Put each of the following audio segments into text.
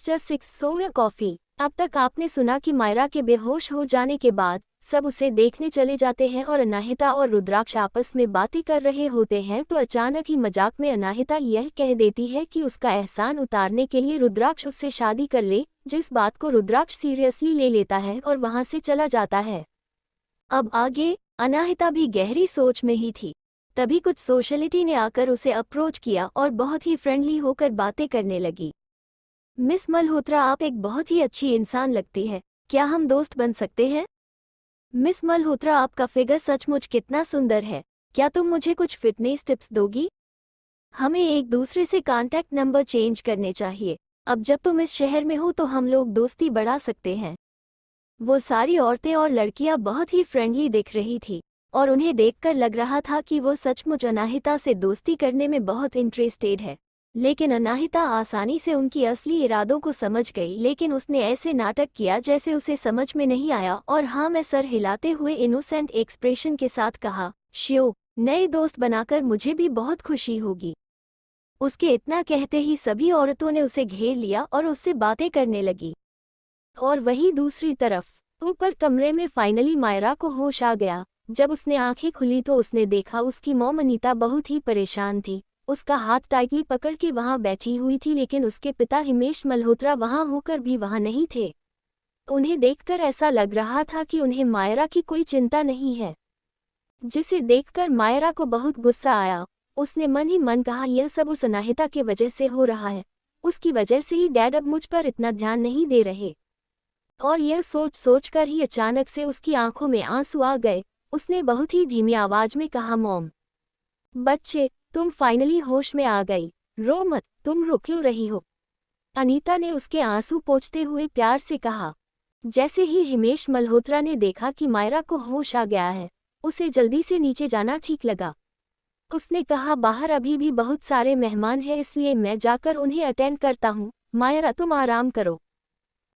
Chapter 6 सोया coffee. अब तक आपने सुना कि मायरा के बेहोश हो जाने के बाद सब उसे देखने चले जाते हैं और अनाहिता और रुद्राक्ष आपस में बातें कर रहे होते हैं, तो अचानक ही मजाक में अनाहिता यह कह देती है कि उसका एहसान उतारने के लिए रुद्राक्ष उससे शादी कर ले, जिस बात को रुद्राक्ष सीरियसली ले लेता है और वहां से चला जाता है। अब आगे अनाहिता भी गहरी सोच में ही थी, तभी कुछ सोशलिटी ने आकर उसे अप्रोच किया और बहुत ही फ्रेंडली होकर बातें करने लगी। मिस मल्होत्रा, आप एक बहुत ही अच्छी इंसान लगती है, क्या हम दोस्त बन सकते हैं? मिस मल्होत्रा, आपका फिगर सचमुच कितना सुंदर है, क्या तुम मुझे कुछ फिटनेस टिप्स दोगी? हमें एक दूसरे से कांटेक्ट नंबर चेंज करने चाहिए, अब जब तुम इस शहर में हो तो हम लोग दोस्ती बढ़ा सकते हैं। वो सारी औरतें और लड़कियां बहुत ही फ्रेंडली दिख रही थी और उन्हें देखकर लग रहा था कि वो सचमुच अनाहिता से दोस्ती करने में बहुत इंटरेस्टेड है। लेकिन अनाहिता आसानी से उनकी असली इरादों को समझ गई, लेकिन उसने ऐसे नाटक किया जैसे उसे समझ में नहीं आया और हाँ मैं सर हिलाते हुए इनोसेंट एक्सप्रेशन के साथ कहा, श्यो, नए दोस्त बनाकर मुझे भी बहुत खुशी होगी। उसके इतना कहते ही सभी औरतों ने उसे घेर लिया और उससे बातें करने लगी। और वहीं दूसरी तरफ ऊपर कमरे में फाइनली मायरा को होश आ गया। जब उसने आंखें खुली तो उसने देखा उसकी मॉम अनीता बहुत ही परेशान थी। उसका हाथ टाइटली पकड़ के वहां बैठी हुई थी, लेकिन उसके पिता हिमेश मल्होत्रा वहां होकर भी वहां नहीं थे। उन्हें देखकर ऐसा लग रहा था कि उन्हें मायरा की कोई चिंता नहीं है, जिसे देखकर मायरा को बहुत गुस्सा आया। उसने मन ही मन कहा, यह सब उस अनाहिता के वजह से हो रहा है, उसकी वजह से ही डैड अब मुझ पर इतना ध्यान नहीं दे रहे। और यह सोच सोचकर ही अचानक से उसकी आंखों में आंसू आ गए। उसने बहुत ही धीमी आवाज में कहा, मॉम, बच्चे, तुम फाइनली होश में आ गई, रो मत, तुम रो क्यों रही हो? अनीता ने उसके आंसू पोंछते हुए प्यार से कहा। जैसे ही हिमेश मल्होत्रा ने देखा कि मायरा को होश आ गया है, उसे जल्दी से नीचे जाना ठीक लगा। उसने कहा, बाहर अभी भी बहुत सारे मेहमान हैं, इसलिए मैं जाकर उन्हें अटेंड करता हूँ, मायरा तुम आराम करो।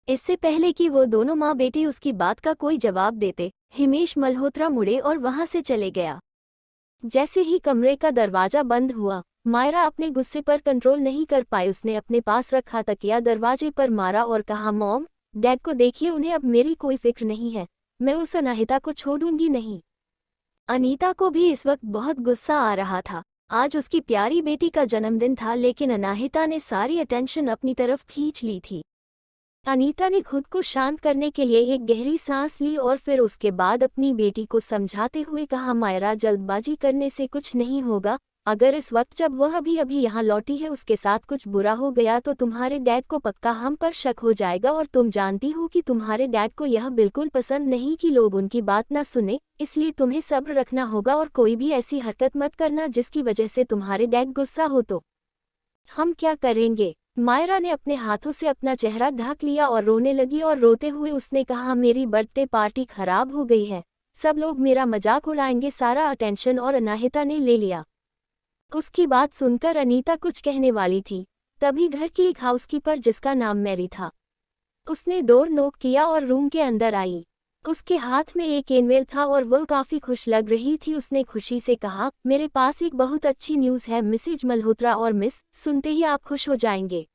इससे पहले कि वो दोनों माँ बेटी उसकी बात का कोई जवाब देते, हिमेश मल्होत्रा मुड़े और वहां से चले गया। जैसे ही कमरे का दरवाजा बंद हुआ, मायरा अपने गुस्से पर कंट्रोल नहीं कर पाई। उसने अपने पास रखा तकिया दरवाजे पर मारा और कहा, मॉम, डैड को देखिए, उन्हें अब मेरी कोई फिक्र नहीं है, मैं उस अनाहिता को छोड़ूंगी नहीं। अनीता को भी इस वक्त बहुत गुस्सा आ रहा था। आज उसकी प्यारी बेटी का जन्मदिन था, लेकिन अनाहिता ने सारी अटेंशन अपनी तरफ खींच ली थी। अनीता ने खुद को शांत करने के लिए एक गहरी सांस ली और फिर उसके बाद अपनी बेटी को समझाते हुए कहा, मायरा, जल्दबाजी करने से कुछ नहीं होगा। अगर इस वक्त जब वह अभी यहाँ लौटी है उसके साथ कुछ बुरा हो गया तो तुम्हारे डैड को पक्का हम पर शक हो जाएगा, और तुम जानती हो कि तुम्हारे डैड को यह बिल्कुल पसंद नहीं कि लोग उनकी बात न सुने, इसलिए तुम्हें सब्र रखना होगा और कोई भी ऐसी हरकत मत करना जिसकी वजह से तुम्हारे डैड गुस्सा हो तो हम क्या करेंगे? मायरा ने अपने हाथों से अपना चेहरा ढक लिया और रोने लगी और रोते हुए उसने कहा, मेरी बर्थडे पार्टी खराब हो गई है, सब लोग मेरा मजाक उड़ाएंगे, सारा अटेंशन और अनाहिता ने ले लिया। उसकी बात सुनकर अनीता कुछ कहने वाली थी, तभी घर की एक हाउसकीपर जिसका नाम मैरी था, उसने डोर नॉक किया और रूम के अंदर आई। उसके हाथ में एक एनवेल था और वह काफी खुश लग रही थी। उसने खुशी से कहा, मेरे पास एक बहुत अच्छी न्यूज़ है मिसेज मल्होत्रा, और मिस, सुनते ही आप खुश हो जाएंगे।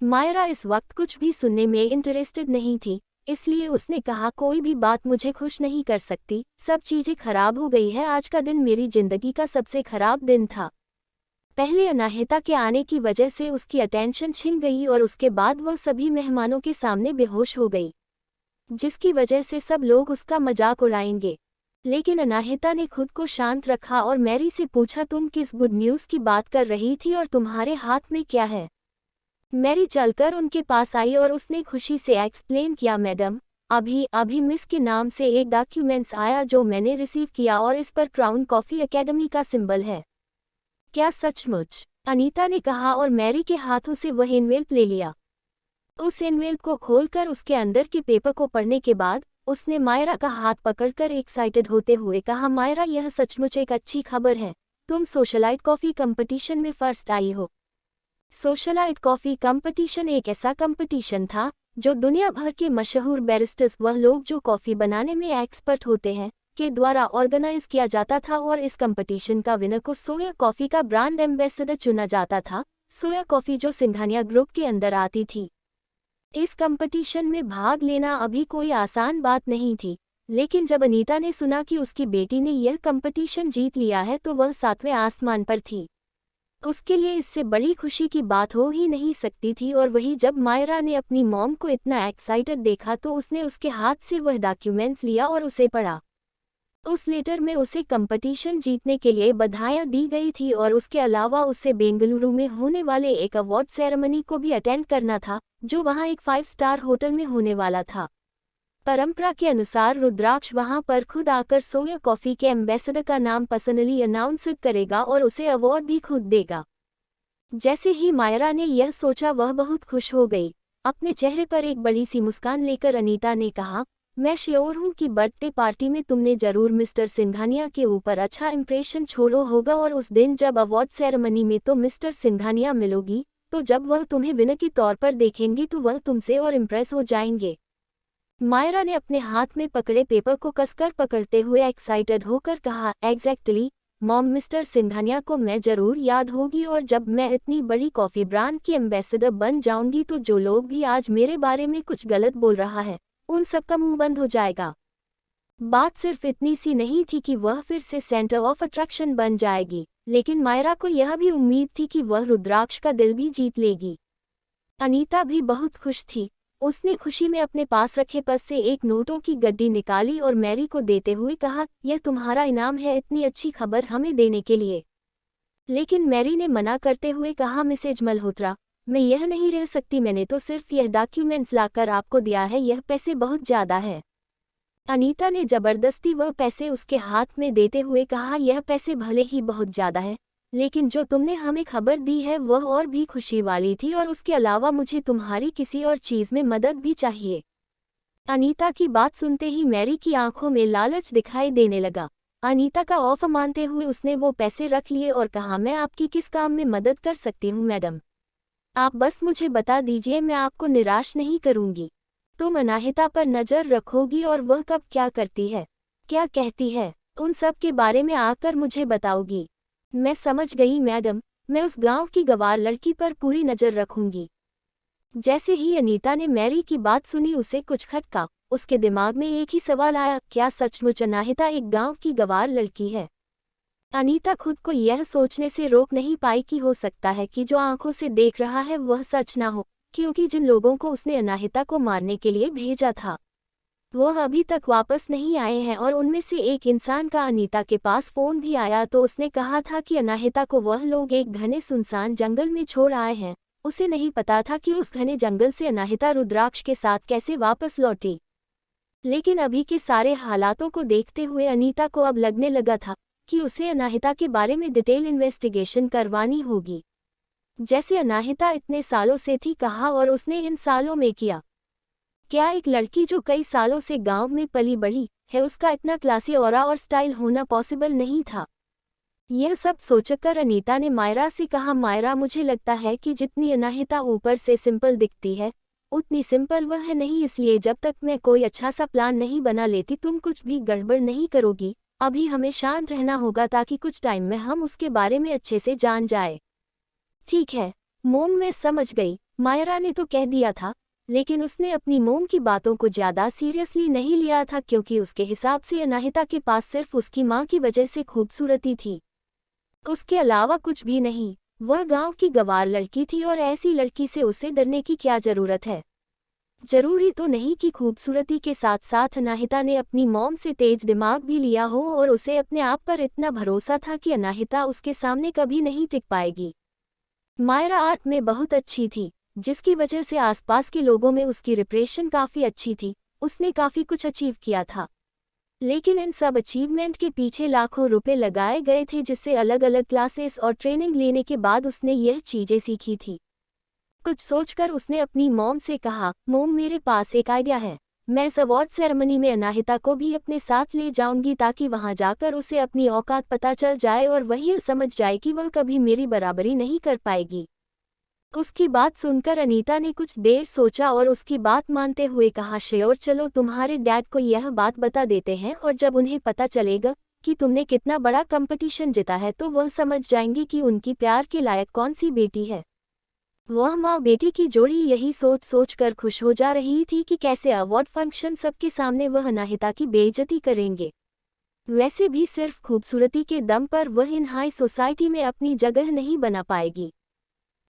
मायरा इस वक्त कुछ भी सुनने में इंटरेस्टेड नहीं थी, इसलिए उसने कहा, कोई भी बात मुझे खुश नहीं कर सकती, सब चीजें खराब हो गई है, आज का दिन मेरी जिंदगी का सबसे खराब दिन था। पहले अनाहिता के आने की वजह से उसकी अटेंशन छिन गई और उसके बाद वह सभी मेहमानों के सामने बेहोश हो गई, जिसकी वजह से सब लोग उसका मजाक उड़ाएंगे। लेकिन अनाहिता ने खुद को शांत रखा और मैरी से पूछा, तुम किस गुड न्यूज़ की बात कर रही थी और तुम्हारे हाथ में क्या है? मैरी चलकर उनके पास आई और उसने खुशी से एक्सप्लेन किया, मैडम, अभी मिस के नाम से एक डॉक्यूमेंट्स आया जो मैंने रिसीव किया और इस पर क्राउन कॉफी एकेडमी का सिंबल है। क्या सचमुच? अनीता ने कहा और मैरी के हाथों से वह एनवेल्प ले लिया। उस एनवेल्प को खोलकर उसके अंदर के पेपर को पढ़ने के बाद उसने मायरा का हाथ पकड़कर एक्साइटेड होते हुए कहा, मायरा, यह सचमुच एक अच्छी खबर है, तुम सोशलाइट कॉफ़ी कंपटीशन में फर्स्ट आई हो। सोशलाइट कॉफ़ी कंपटीशन एक ऐसा कंपटीशन था जो दुनिया भर के मशहूर बैरिस्टर्स, वह लोग जो कॉफ़ी बनाने में एक्सपर्ट होते हैं, के द्वारा ऑर्गेनाइज किया जाता था, और इस कंपटीशन का विनर को सोया कॉफ़ी का ब्रांड एम्बेसडर चुना जाता था। सोया कॉफ़ी जो सिंघानिया ग्रुप के अंदर आती थी। इस कंपटीशन में भाग लेना अभी कोई आसान बात नहीं थी, लेकिन जब अनीता ने सुना कि उसकी बेटी ने यह कंपटीशन जीत लिया है तो वह सातवें आसमान पर थी। उसके लिए इससे बड़ी खुशी की बात हो ही नहीं सकती थी। और वही जब मायरा ने अपनी मॉम को इतना एक्साइटेड देखा तो उसने उसके हाथ से वह डॉक्यूमेंट्स लिया और उसे पढ़ा। उस लेटर में उसे कंपटीशन जीतने के लिए बधाइयां दी गई थी और उसके अलावा उसे बेंगलुरु में होने वाले एक अवार्ड सेरेमनी को भी अटेंड करना था, जो वहां एक 5 स्टार होटल में होने वाला था। परंपरा के अनुसार रुद्राक्ष वहां पर खुद आकर सोया कॉफी के एम्बेसडर का नाम पर्सनली अनाउंस करेगा और उसे अवार्ड भी खुद देगा। जैसे ही मायरा ने यह सोचा वह बहुत खुश हो गई। अपने चेहरे पर एक बड़ी सी मुस्कान लेकर अनीता ने कहा, मैं श्योर हूँ कि बर्थडे पार्टी में तुमने जरूर मिस्टर सिंघानिया के ऊपर अच्छा इंप्रेशन छोड़ो होगा और उस दिन जब अवार्ड सेरेमनी में तो मिस्टर सिंघानिया मिलोगी, तो जब वह तुम्हें विनर के तौर पर देखेंगे तो वह तुमसे और इम्प्रेस हो जाएंगे। मायरा ने अपने हाथ में पकड़े पेपर को कसकर पकड़ते हुए एक्साइटेड होकर कहा, एग्जैक्टली मॉम, मिस्टर सिंघानिया को मैं जरूर याद होगी और जब मैं इतनी बड़ी कॉफ़ी ब्रांड की एम्बेसडर बन जाऊंगी तो जो लोग भी आज मेरे बारे में कुछ गलत बोल रहा है उन सब का मुंह बंद हो जाएगा। बात सिर्फ इतनी सी नहीं थी कि वह फिर से सेंटर ऑफ अट्रैक्शन बन जाएगी, लेकिन मायरा को यह भी उम्मीद थी कि वह रुद्राक्ष का दिल भी जीत लेगी। अनीता भी बहुत खुश थी। उसने खुशी में अपने पास रखे पर्स से एक नोटों की गड्डी निकाली और मैरी को देते हुए कहा, यह तुम्हारा इनाम है इतनी अच्छी खबर हमें देने के लिए। लेकिन मैरी ने मना करते हुए कहा, मिसेज मल्होत्रा, मैं यह नहीं रह सकती, मैंने तो सिर्फ यह डॉक्यूमेंट्स लाकर आपको दिया है, यह पैसे बहुत ज़्यादा है। अनीता ने जबरदस्ती वह पैसे उसके हाथ में देते हुए कहा, यह पैसे भले ही बहुत ज़्यादा है, लेकिन जो तुमने हमें खबर दी है वह और भी खुशी वाली थी और उसके अलावा मुझे तुम्हारी किसी और चीज़ में मदद भी चाहिए। अनीता की बात सुनते ही मैरी की आंखों में लालच दिखाई देने लगा। अनीता का ऑफर मानते हुए उसने वो पैसे रख लिए और कहा, मैं आपकी किस काम में मदद कर सकती हूँ मैडम? आप बस मुझे बता दीजिए, मैं आपको निराश नहीं करूँगी। तुम अनाहिता पर नज़र रखोगी और वह कब क्या करती है, क्या कहती है, उन सब के बारे में आकर मुझे बताओगी। मैं समझ गई मैडम, मैं उस गांव की गंवार लड़की पर पूरी नज़र रखूंगी। जैसे ही अनीता ने मैरी की बात सुनी उसे कुछ खटका। उसके दिमाग में एक ही सवाल आया, क्या सचमुच अनाहिता एक गांव की गंवार लड़की है? अनीता खुद को यह सोचने से रोक नहीं पाई कि हो सकता है कि जो आंखों से देख रहा है वह सच ना हो, क्योंकि जिन लोगों को उसने अनाहिता को मारने के लिए भेजा था वह अभी तक वापस नहीं आए हैं और उनमें से एक इंसान का अनीता के पास फ़ोन भी आया तो उसने कहा था कि अनाहिता को वह लोग एक घने सुनसान जंगल में छोड़ आए हैं। उसे नहीं पता था कि उस घने जंगल से अनाहिता रुद्राक्ष के साथ कैसे वापस लौटी। लेकिन अभी के सारे हालातों को देखते हुए अनीता को अब लगने लगा था कि उसे अनाहिता के बारे में डिटेल इन्वेस्टिगेशन करवानी होगी। जैसे अनाहिता इतने सालों से थी कहाँ और उसने इन सालों में किया क्या? एक लड़की जो कई सालों से गांव में पली बढ़ी है, उसका इतना क्लासी ऑरा और स्टाइल होना पॉसिबल नहीं था। यह सब सोचकर अनीता ने मायरा से कहा, मायरा, मुझे लगता है कि जितनी अनाहिता ऊपर से सिंपल दिखती है उतनी सिंपल वह है नहीं, इसलिए जब तक मैं कोई अच्छा सा प्लान नहीं बना लेती तुम कुछ भी गड़बड़ नहीं करोगी। अभी हमें शांत रहना होगा ताकि कुछ टाइम में हम उसके बारे में अच्छे से जान जाए। ठीक है मोम, मैं समझ गई, मायरा ने तो कह दिया था, लेकिन उसने अपनी मोम की बातों को ज़्यादा सीरियसली नहीं लिया था क्योंकि उसके हिसाब से अनाहिता के पास सिर्फ उसकी माँ की वजह से खूबसूरती थी, उसके अलावा कुछ भी नहीं। वह गांव की गंवार लड़की थी और ऐसी लड़की से उसे डरने की क्या ज़रूरत है? जरूरी तो नहीं कि खूबसूरती के साथ साथ अनाहिता ने अपनी मॉम से तेज दिमाग भी लिया हो और उसे अपने आप पर इतना भरोसा था कि अनाहिता उसके सामने कभी नहीं टिक पाएगी। मायरा आर्ट में बहुत अच्छी थी, जिसकी वजह से आसपास के लोगों में उसकी रिप्रेशन काफ़ी अच्छी थी। उसने काफ़ी कुछ अचीव किया था, लेकिन इन सब अचीवमेंट के पीछे लाखों रुपए लगाए गए थे, जिससे अलग अलग क्लासेस और ट्रेनिंग लेने के बाद उसने यह चीज़ें सीखी थी। कुछ सोचकर उसने अपनी मॉम से कहा, मॉम, मेरे पास एक आइडिया है। मैं इस अवार्ड सेरेमनी में अनाहिता को भी अपने साथ ले जाऊंगी ताकि वहां जाकर उसे अपनी औकात पता चल जाए और वह यह समझ जाए कि वह कभी मेरी बराबरी नहीं कर पाएगी। उसकी बात सुनकर अनीता ने कुछ देर सोचा और उसकी बात मानते हुए कहा, श्योर, चलो तुम्हारे डैड को यह बात बता देते हैं और जब उन्हें पता चलेगा कि तुमने कितना बड़ा कंपटीशन जीता है तो वह समझ जाएंगे कि उनकी प्यार के लायक कौन सी बेटी है। वह माँ बेटी की जोड़ी यही सोच सोच कर खुश हो जा रही थी कि कैसे अवार्ड फंक्शन सबके सामने वह अनाहिता की बेइज्जती करेंगे। वैसे भी सिर्फ खूबसूरती के दम पर वह इन हाई सोसाइटी में अपनी जगह नहीं बना पाएगी।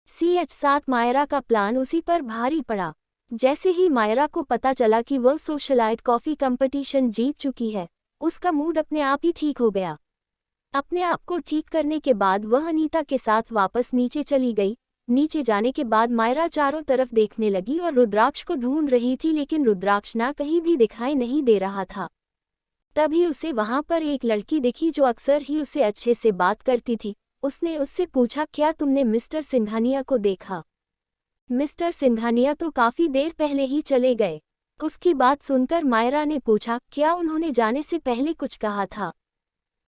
CH7 मायरा का प्लान उसी पर भारी पड़ा। जैसे ही मायरा को पता चला कि वह सोशलाइट कॉफ़ी कंपटीशन जीत चुकी है, उसका मूड अपने आप ही ठीक हो गया। अपने आप को ठीक करने के बाद वह अनीता के साथ वापस नीचे चली गई। नीचे जाने के बाद मायरा चारों तरफ देखने लगी और रुद्राक्ष को ढूंढ रही थी, लेकिन रुद्राक्ष ना कहीं भी दिखाई नहीं दे रहा था। तभी उसे वहां पर एक लड़की दिखी जो अक्सर ही उसे अच्छे से बात करती थी। उसने उससे पूछा, क्या तुमने मिस्टर सिंघानिया को देखा? मिस्टर सिंघानिया तो काफी देर पहले ही चले गए। उसकी बात सुनकर मायरा ने पूछा, क्या उन्होंने जाने से पहले कुछ कहा था?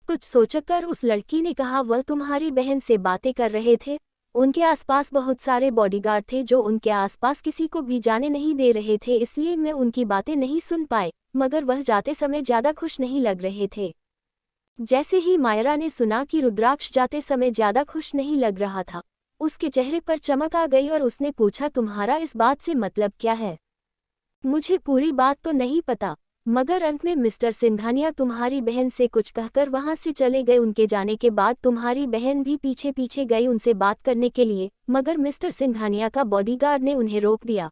कुछ सोचकर उस लड़की ने कहा, वह तुम्हारी बहन से बातें कर रहे थे। उनके आसपास बहुत सारे बॉडीगार्ड थे जो उनके आसपास किसी को भी जाने नहीं दे रहे थे, इसलिए मैं उनकी बातें नहीं सुन पाए, मगर वह जाते समय ज्यादा खुश नहीं लग रहे थे। जैसे ही मायरा ने सुना कि रुद्राक्ष जाते समय ज्यादा खुश नहीं लग रहा था, उसके चेहरे पर चमक आ गई और उसने पूछा, तुम्हारा इस बात से मतलब क्या है? मुझे पूरी बात तो नहीं पता, मगर अंत में मिस्टर सिंघानिया तुम्हारी बहन से कुछ कहकर वहां से चले गए। उनके जाने के बाद तुम्हारी बहन भी पीछे पीछे गई उनसे बात करने के लिए, मगर मिस्टर सिंघानिया का बॉडीगार्ड ने उन्हें रोक दिया।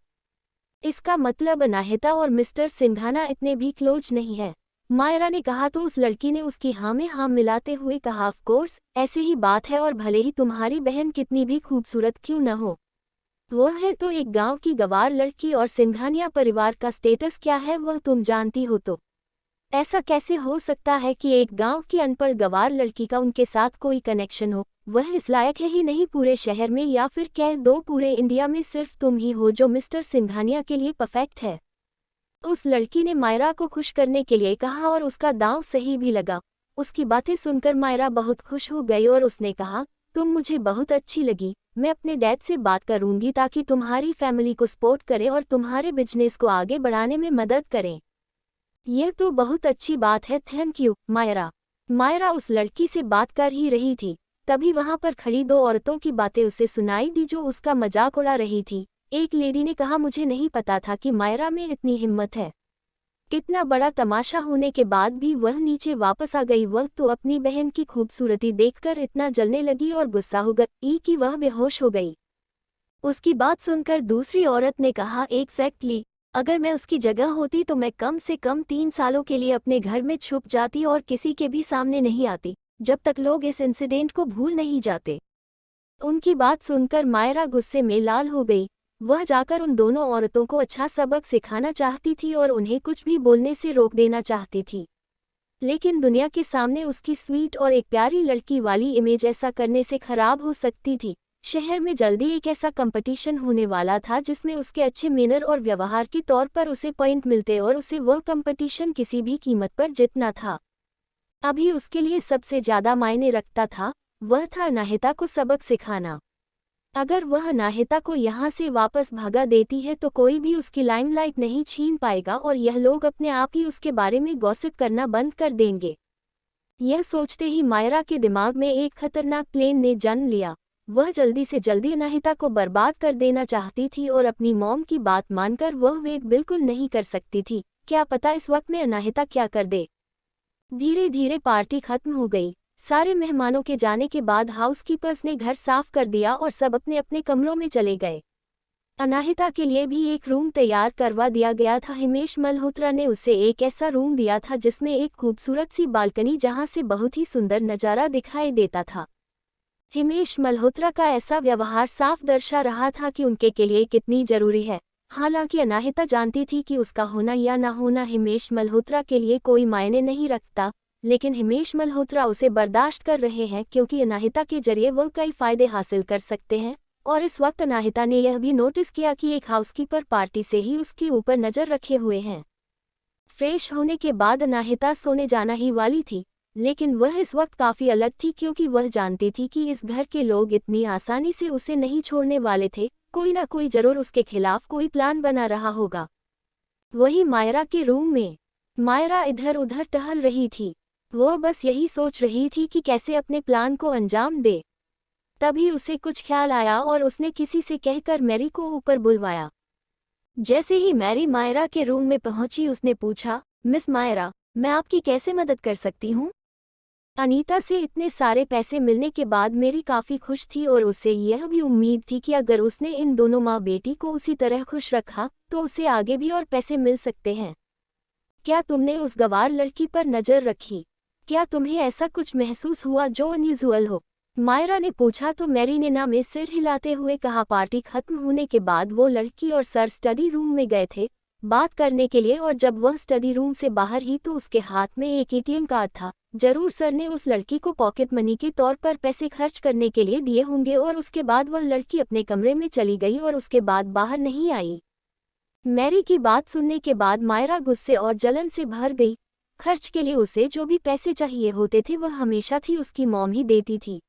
इसका मतलब अनाहिता और मिस्टर सिंघाना इतने भी क्लोज नहीं है। मायरा ने कहा तो उस लड़की ने उसकी हाँ में हाँ मिलाते हुए कहा, ऑफ कोर्स ऐसे ही बात है, और भले ही तुम्हारी बहन कितनी भी खूबसूरत क्यों न हो, वह है तो एक गांव की गवार लड़की, और सिंघानिया परिवार का स्टेटस क्या है वह तुम जानती हो। तो ऐसा कैसे हो सकता है कि एक गांव की अनपढ़ गवार लड़की का उनके साथ कोई कनेक्शन हो? वह इस लायक है ही नहीं पूरे शहर में, या फिर कह दो पूरे इंडिया में सिर्फ तुम ही हो जो मिस्टर सिंघानिया के लिए परफेक्ट है। उस लड़की ने मायरा को खुश करने के लिए कहा और उसका दांव सही भी लगा। उसकी बातें सुनकर मायरा बहुत खुश हो गई और उसने कहा, तुम मुझे बहुत अच्छी लगी। मैं अपने डैड से बात करूंगी ताकि तुम्हारी फैमिली को सपोर्ट करें और तुम्हारे बिजनेस को आगे बढ़ाने में मदद करें। यह तो बहुत अच्छी बात है, थैंक यू मायरा। मायरा उस लड़की से बात कर ही रही थी, तभी वहां पर खड़ी दो औरतों की बातें उसे सुनाई दी जो उसका मजाक उड़ा रही थी। एक लेडी ने कहा, मुझे नहीं पता था कि मायरा में इतनी हिम्मत है। कितना बड़ा तमाशा होने के बाद भी वह नीचे वापस आ गई। वह तो अपनी बहन की खूबसूरती देखकर इतना जलने लगी और गुस्सा हो गई कि वह बेहोश हो गई। उसकी बात सुनकर दूसरी औरत ने कहा, एग्जैक्टली, अगर मैं उसकी जगह होती तो मैं कम से कम 3 सालों के लिए अपने घर में छुप जाती और किसी के भी सामने नहीं आती, जब तक लोग इस इंसिडेंट को भूल नहीं जाते। उनकी बात सुनकर मायरा गुस्से में लाल हो गई। वह जाकर उन दोनों औरतों को अच्छा सबक सिखाना चाहती थी और उन्हें कुछ भी बोलने से रोक देना चाहती थी, लेकिन दुनिया के सामने उसकी स्वीट और एक प्यारी लड़की वाली इमेज ऐसा करने से खराब हो सकती थी। शहर में जल्दी एक ऐसा कंपटीशन होने वाला था जिसमें उसके अच्छे मैनर और व्यवहार के तौर पर उसे पॉइंट मिलते और उसे वह कंपटीशन किसी भी कीमत पर जीतना था। अभी उसके लिए सबसे ज्यादा मायने रखता था, वह था अनाहिता को सबक सिखाना। अगर वह अनाहिता को यहाँ से वापस भगा देती है तो कोई भी उसकी लाइमलाइट नहीं छीन पाएगा और यह लोग अपने आप ही उसके बारे में गॉसिप करना बंद कर देंगे। यह सोचते ही मायरा के दिमाग में एक खतरनाक प्लान ने जन्म लिया। वह जल्दी से जल्दी अनाहिता को बर्बाद कर देना चाहती थी और अपनी मॉम की बात मानकर वह वेट बिल्कुल नहीं कर सकती थी। क्या पता इस वक्त में अनाहिता क्या कर दे। धीरे धीरे पार्टी खत्म हो गई। सारे मेहमानों के जाने के बाद हाउसकीपर्स ने घर साफ कर दिया और सब अपने अपने कमरों में चले गए। अनाहिता के लिए भी एक रूम तैयार करवा दिया गया था। हिमेश मल्होत्रा ने उसे एक ऐसा रूम दिया था जिसमें एक खूबसूरत सी बालकनी जहां से बहुत ही सुंदर नज़ारा दिखाई देता था। हिमेश मल्होत्रा का ऐसा व्यवहार साफ दर्शा रहा था कि उनके के लिए कितनी जरूरी है। हालांकि अनाहिता जानती थी कि उसका होना या ना होना हिमेश मल्होत्रा के लिए कोई मायने नहीं रखता, लेकिन हिमेश मल्होत्रा उसे बर्दाश्त कर रहे हैं क्योंकि अनाहिता के जरिए वह कई फायदे हासिल कर सकते हैं। और इस वक्त अनाहिता ने यह भी नोटिस किया कि एक हाउसकीपर पार्टी से ही उसके ऊपर नज़र रखे हुए हैं। फ्रेश होने के बाद अनाहिता सोने जाना ही वाली थी, लेकिन वह इस वक्त काफ़ी अलग थी क्योंकि वह जानती थी कि इस घर के लोग इतनी आसानी से उसे नहीं छोड़ने वाले थे। कोई ना कोई जरूर उसके खिलाफ कोई प्लान बना रहा होगा। वही मायरा के रूम में मायरा इधर उधर टहल रही थी। वह बस यही सोच रही थी कि कैसे अपने प्लान को अंजाम दे। तभी उसे कुछ ख्याल आया और उसने किसी से कहकर मैरी को ऊपर बुलवाया। जैसे ही मैरी मायरा के रूम में पहुंची उसने पूछा, मिस मायरा, मैं आपकी कैसे मदद कर सकती हूँ? अनीता से इतने सारे पैसे मिलने के बाद मेरी काफ़ी खुश थी और उसे यह भी उम्मीद थी कि अगर उसने इन दोनों माँ बेटी को उसी तरह खुश रखा तो उसे आगे भी और पैसे मिल सकते हैं। क्या तुमने उस गंवार लड़की पर नज़र रखी? क्या तुम्हें ऐसा कुछ महसूस हुआ जो अनयूजुअल हो? मायरा ने पूछा तो मैरी ने ना में सिर हिलाते हुए कहा। पार्टी खत्म होने के बाद वो लड़की और सर स्टडी रूम में गए थे बात करने के लिए, और जब वह स्टडी रूम से बाहर ही तो उसके हाथ में एक एटीएम कार्ड था। जरूर सर ने उस लड़की को पॉकेट मनी के तौर पर पैसे खर्च करने के लिए दिए होंगे और उसके बाद वह लड़की अपने कमरे में चली गई और उसके बाद बाहर नहीं आई। मैरी की बात सुनने के बाद मायरा गुस्से और जलन से भर गई। खर्च के लिए उसे जो भी पैसे चाहिए होते थे वह हमेशा थी उसकी मॉम ही देती थी।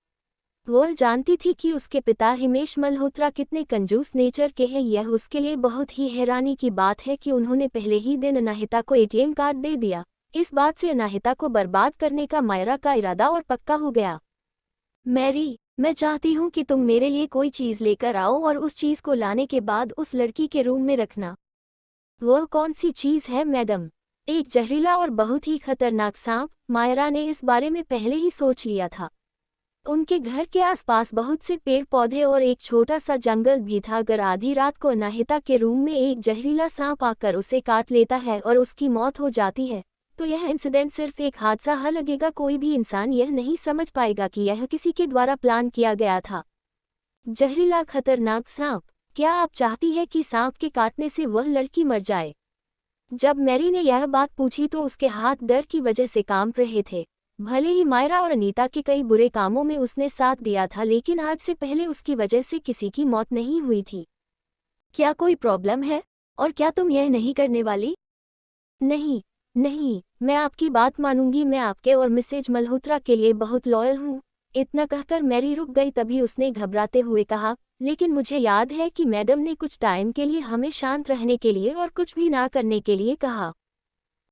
वह जानती थी कि उसके पिता हिमेश मल्होत्रा कितने कंजूस नेचर के हैं। यह उसके लिए बहुत ही हैरानी की बात है कि उन्होंने पहले ही दिन अनाहिता को एटीएम कार्ड दे दिया। इस बात से अनाहिता को बर्बाद करने का मायरा का इरादा और पक्का हो गया। मैरी, मैं चाहती हूँ कि तुम मेरे लिए कोई चीज़ लेकर आओ और उस चीज़ को लाने के बाद उस लड़की के रूम में रखना। वह कौन सी चीज़ है मैडम? एक जहरीला और बहुत ही खतरनाक सांप। मायरा ने इस बारे में पहले ही सोच लिया था। उनके घर के आसपास बहुत से पेड़ पौधे और एक छोटा सा जंगल भी था। अगर आधी रात को अनाहिता के रूम में एक जहरीला सांप आकर उसे काट लेता है और उसकी मौत हो जाती है तो यह इंसिडेंट सिर्फ एक हादसा ही लगेगा। कोई भी इंसान यह नहीं समझ पाएगा कि यह किसी के द्वारा प्लान किया गया था। जहरीला खतरनाक सांप। क्या आप चाहती है कि सांप के काटने से वह लड़की मर जाए? जब मैरी ने यह बात पूछी तो उसके हाथ डर की वजह से कांप रहे थे। भले ही मायरा और अनीता के कई बुरे कामों में उसने साथ दिया था, लेकिन आज से पहले उसकी वजह से किसी की मौत नहीं हुई थी। क्या कोई प्रॉब्लम है और क्या तुम यह नहीं करने वाली? नहीं, नहीं, मैं आपकी बात मानूंगी। मैं आपके और मिसेज मल्होत्रा के लिए बहुत लॉयल हूँ। इतना कहकर मैरी रुक गई। तभी उसने घबराते हुए कहा, लेकिन मुझे याद है कि मैडम ने कुछ टाइम के लिए हमें शांत रहने के लिए और कुछ भी ना करने के लिए कहा।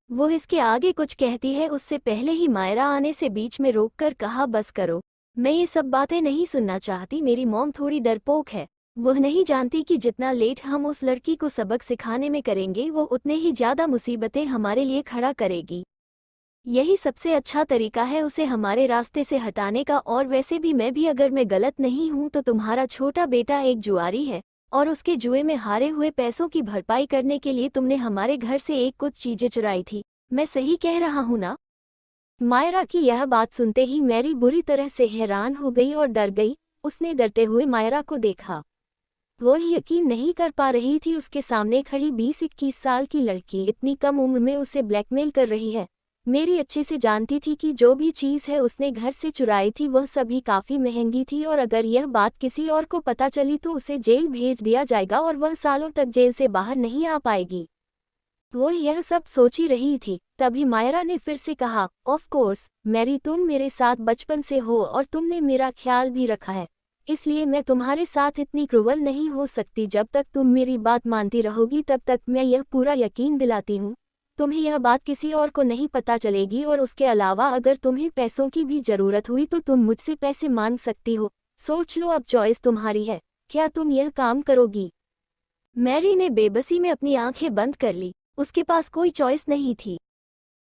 वो इसके आगे कुछ कहती है उससे पहले ही मायरा आने से बीच में रोककर कहा, बस करो, मैं ये सब बातें नहीं सुनना चाहती। मेरी मॉम थोड़ी डरपोक है। वह नहीं जानती कि जितना लेट हम उस लड़की को सबक सिखाने में करेंगे वो उतने ही ज़्यादा मुसीबतें हमारे लिए खड़ा करेगी। यही सबसे अच्छा तरीका है उसे हमारे रास्ते से हटाने का। और वैसे भी अगर मैं गलत नहीं हूँ तो तुम्हारा छोटा बेटा एक जुआरी है और उसके जुए में हारे हुए पैसों की भरपाई करने के लिए तुमने हमारे घर से एक कुछ चीजें चुराई थी। मैं सही कह रहा हूँ ना? मायरा की यह बात सुनते ही मैरी बुरी तरह से हैरान हो गई और डर गई। उसने डरते हुए मायरा को देखा। वो यकीन नहीं कर पा रही थी उसके सामने खड़ी 20-21 साल की लड़की इतनी कम उम्र में उसे ब्लैकमेल कर रही है। मेरी अच्छे से जानती थी कि जो भी चीज़ है उसने घर से चुराई थी वह सभी काफ़ी महंगी थी, और अगर यह बात किसी और को पता चली तो उसे जेल भेज दिया जाएगा और वह सालों तक जेल से बाहर नहीं आ पाएगी। वो यह सब सोची रही थी। तभी मायरा ने फिर से कहा, ऑफ कोर्स मैरी, तुम मेरे साथ बचपन से हो और तुमने मेरा ख्याल भी रखा है, इसलिए मैं तुम्हारे साथ इतनी क्रूवल नहीं हो सकती। जब तक तुम मेरी बात मानती रहोगी तब तक मैं यह पूरा यकीन दिलाती हूँ तुम्हें यह बात किसी और को नहीं पता चलेगी। और उसके अलावा अगर तुम्हें पैसों की भी ज़रूरत हुई तो तुम मुझसे पैसे मांग सकती हो। सोच लो, अब चॉइस तुम्हारी है। क्या तुम यह काम करोगी? मैरी ने बेबसी में अपनी आंखें बंद कर ली। उसके पास कोई चॉइस नहीं थी।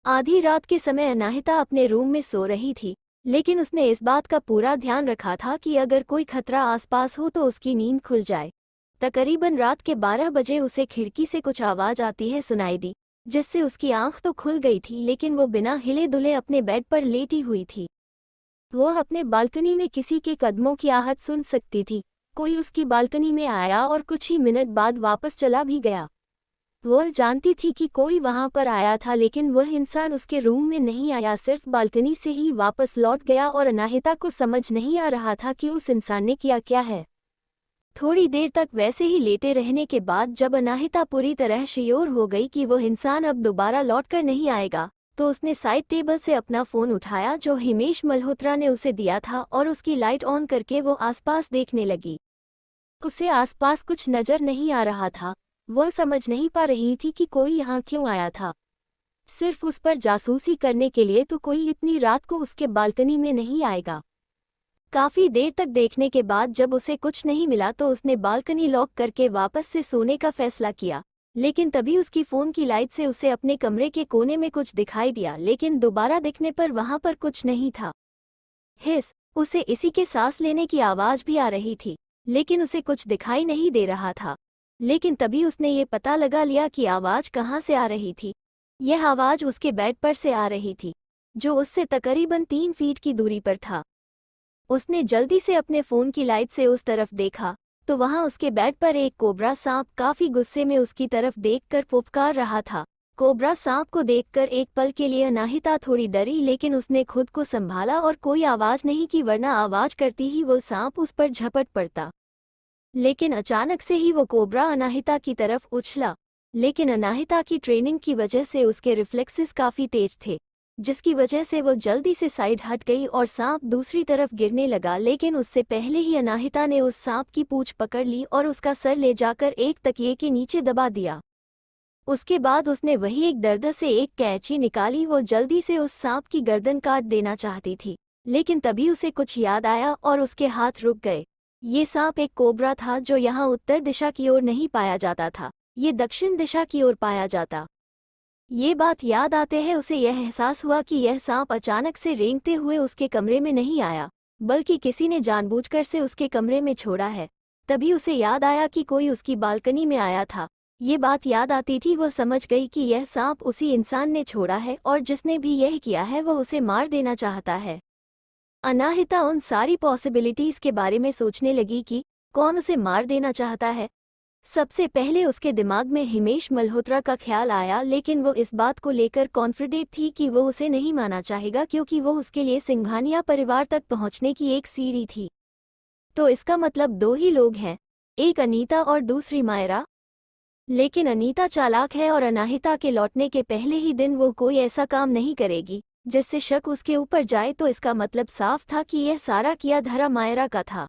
आधी रात के समय अनाहिता अपने रूम में सो रही थी, लेकिन उसने इस बात का पूरा ध्यान रखा था कि अगर कोई खतरा आसपास हो तो उसकी नींद खुल जाए। तकरीबन रात के 12 बजे उसे खिड़की से कुछ आवाज आती है सुनाई दी, जिससे उसकी आंख तो खुल गई थी, लेकिन वो बिना हिले दुले अपने बेड पर लेटी हुई थी। वो अपने बालकनी में किसी के कदमों की आहट सुन सकती थी। कोई उसकी बालकनी में आया और कुछ ही मिनट बाद वापस चला भी गया। वह जानती थी कि कोई वहां पर आया था, लेकिन वह इंसान उसके रूम में नहीं आया, सिर्फ बालकनी से ही वापस लौट गया और अनाहिता को समझ नहीं आ रहा था कि उस इंसान ने किया क्या है। थोड़ी देर तक वैसे ही लेटे रहने के बाद जब अनाहिता पूरी तरह श्योर हो गई कि वह इंसान अब दोबारा लौटकर नहीं आएगा, तो उसने साइड टेबल से अपना फ़ोन उठाया जो हिमेश मल्होत्रा ने उसे दिया था और उसकी लाइट ऑन करके वो आसपास देखने लगी। उसे आसपास कुछ नजर नहीं आ रहा था। वह समझ नहीं पा रही थी कि कोई यहाँ क्यों आया था। सिर्फ उस पर जासूसी करने के लिए तो कोई इतनी रात को उसके बालकनी में नहीं आएगा। काफी देर तक देखने के बाद जब उसे कुछ नहीं मिला तो उसने बालकनी लॉक करके वापस से सोने का फैसला किया। लेकिन तभी उसकी फोन की लाइट से उसे अपने कमरे के कोने में कुछ दिखाई दिया, लेकिन दोबारा देखने पर वहां पर कुछ नहीं था। हिस, उसे इसी के सांस लेने की आवाज भी आ रही थी, लेकिन उसे कुछ दिखाई नहीं दे रहा था। लेकिन तभी उसने ये पता लगा लिया कि आवाज कहाँ से आ रही थी। यह आवाज उसके बेड पर से आ रही थी, जो उससे तकरीबन 3 फीट की दूरी पर था। उसने जल्दी से अपने फोन की लाइट से उस तरफ देखा तो वहां उसके बेड पर एक कोबरा सांप काफी गुस्से में उसकी तरफ देखकर फुफकार रहा था। कोबरा सांप को देखकर एक पल के लिए अनाहिता थोड़ी डरी, लेकिन उसने खुद को संभाला और कोई आवाज नहीं की, वरना आवाज करती ही वो सांप उस पर झपट पड़ता। लेकिन अचानक से ही वो कोबरा अनाहिता की तरफ उछला, लेकिन अनाहिता की ट्रेनिंग की वजह से उसके रिफ्लेक्सेस काफी तेज थे, जिसकी वजह से वो जल्दी से साइड हट गई और सांप दूसरी तरफ गिरने लगा। लेकिन उससे पहले ही अनाहिता ने उस सांप की पूंछ पकड़ ली और उसका सर ले जाकर एक तकिए के नीचे दबा दिया। उसके बाद उसने वही एक दर्द से एक कैंची निकाली। वो जल्दी से उस सांप की गर्दन काट देना चाहती थी, लेकिन तभी उसे कुछ याद आया और उसके हाथ रुक गए। ये सांप एक कोबरा था जो यहाँ उत्तर दिशा की ओर नहीं पाया जाता था, ये दक्षिण दिशा की ओर पाया जाता। ये बात याद आते हैं उसे यह एहसास हुआ कि यह सांप अचानक से रेंगते हुए उसके कमरे में नहीं आया, बल्कि किसी ने जानबूझकर से उसके कमरे में छोड़ा है। तभी उसे याद आया कि कोई उसकी बालकनी में आया था। ये बात याद आती थी वो समझ गई कि यह सांप उसी इंसान ने छोड़ा है और जिसने भी यह किया है वह उसे मार देना चाहता है। अनाहिता उन सारी पॉसिबिलिटीज के बारे में सोचने लगी कि कौन उसे मार देना चाहता है। सबसे पहले उसके दिमाग में हिमेश मल्होत्रा का ख्याल आया, लेकिन वो इस बात को लेकर कॉन्फिडेंट थी कि वो उसे नहीं माना चाहेगा, क्योंकि वो उसके लिए सिंघानिया परिवार तक पहुंचने की एक सीढ़ी थी। तो इसका मतलब 2 ही लोग हैं, एक अनीता और दूसरी मायरा। लेकिन अनीता चालाक है और अनाहिता के लौटने के पहले ही दिन वो कोई ऐसा काम नहीं करेगी जिससे शक उसके ऊपर जाए। तो इसका मतलब साफ था कि यह सारा किया धरा मायरा का था।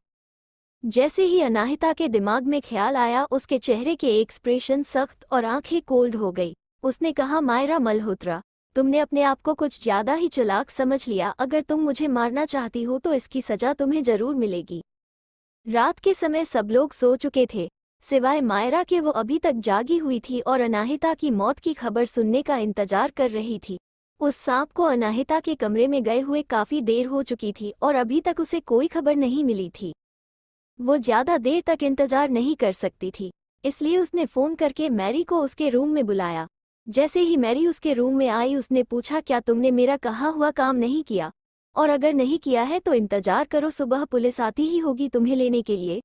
जैसे ही अनाहिता के दिमाग में ख्याल आया, उसके चेहरे के एक्सप्रेशन सख्त और आंखें कोल्ड हो गई। उसने कहा, मायरा मल्होत्रा, तुमने अपने आप को कुछ ज्यादा ही चालाक समझ लिया। अगर तुम मुझे मारना चाहती हो तो इसकी सजा तुम्हें जरूर मिलेगी। रात के समय सब लोग सो चुके थे, सिवाय मायरा के। वो अभी तक जागी हुई थी और अनाहिता की मौत की खबर सुनने का इंतजार कर रही थी। उस सांप को अनाहिता के कमरे में गए हुए काफी देर हो चुकी थी और अभी तक उसे कोई खबर नहीं मिली थी। वो ज्यादा देर तक इंतजार नहीं कर सकती थी, इसलिए उसने फोन करके मैरी को उसके रूम में बुलाया। जैसे ही मैरी उसके रूम में आई, उसने पूछा, क्या तुमने मेरा कहा हुआ काम नहीं किया? और अगर नहीं किया है तो इंतजार करो, सुबह पुलिस आती ही होगी तुम्हें लेने के लिए।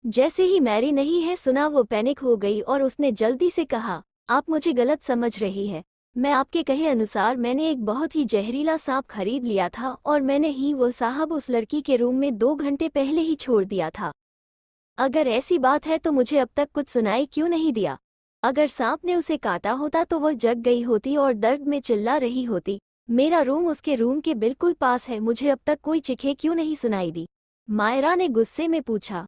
जैसे ही मैरी नहीं है सुना, वो पैनिक हो गई और उसने जल्दी से कहा, आप मुझे गलत समझ रही है। मैं आपके कहे अनुसार मैंने एक बहुत ही जहरीला सांप खरीद लिया था और मैंने ही वो साहब उस लड़की के रूम में 2 घंटे पहले ही छोड़ दिया था। अगर ऐसी बात है तो मुझे अब तक कुछ सुनाई क्यों नहीं दिया? अगर सांप ने उसे काटा होता तो वह जग गई होती और दर्द में चिल्ला रही होती। मेरा रूम उसके रूम के बिल्कुल पास है, मुझे अब तक कोई चीखें क्यों नहीं सुनाई दी? मायरा ने गुस्से में पूछा।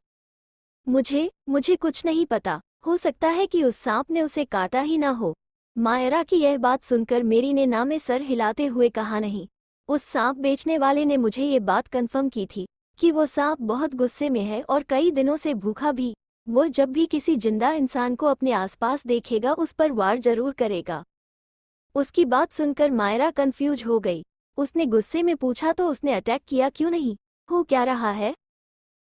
मुझे कुछ नहीं पता, हो सकता है कि उस सांप ने उसे काटा ही ना हो। मायरा की यह बात सुनकर मेरी ने ना में सर हिलाते हुए कहा, नहीं, उस सांप बेचने वाले ने मुझे ये बात कंफर्म की थी कि वो सांप बहुत गुस्से में है और कई दिनों से भूखा भी। वो जब भी किसी जिंदा इंसान को अपने आसपास देखेगा उस पर वार जरूर करेगा। उसकी बात सुनकर मायरा कंफ्यूज हो गई। उसने गुस्से में पूछा, तो उसने अटैक किया क्यों नहीं? हो क्या रहा है?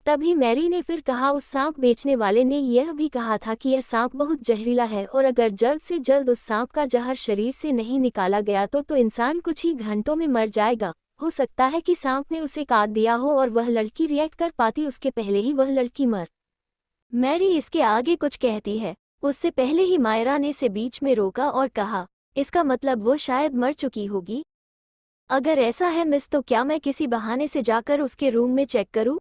तभी मैरी ने फिर कहा, उस सांप बेचने वाले ने यह भी कहा था कि यह सांप बहुत जहरीला है और अगर जल्द से जल्द उस सांप का जहर शरीर से नहीं निकाला गया तो इंसान कुछ ही घंटों में मर जाएगा। हो सकता है कि सांप ने उसे काट दिया हो और वह लड़की रिएक्ट कर पाती उसके पहले ही वह लड़की मर। मैरी इसके आगे कुछ कहती है, उससे पहले ही मायरा ने से बीच में रोका और कहा, इसका मतलब वो शायद मर चुकी होगी। अगर ऐसा है मिस, तो क्या मैं किसी बहाने से जाकर उसके रूम में चेक करूं?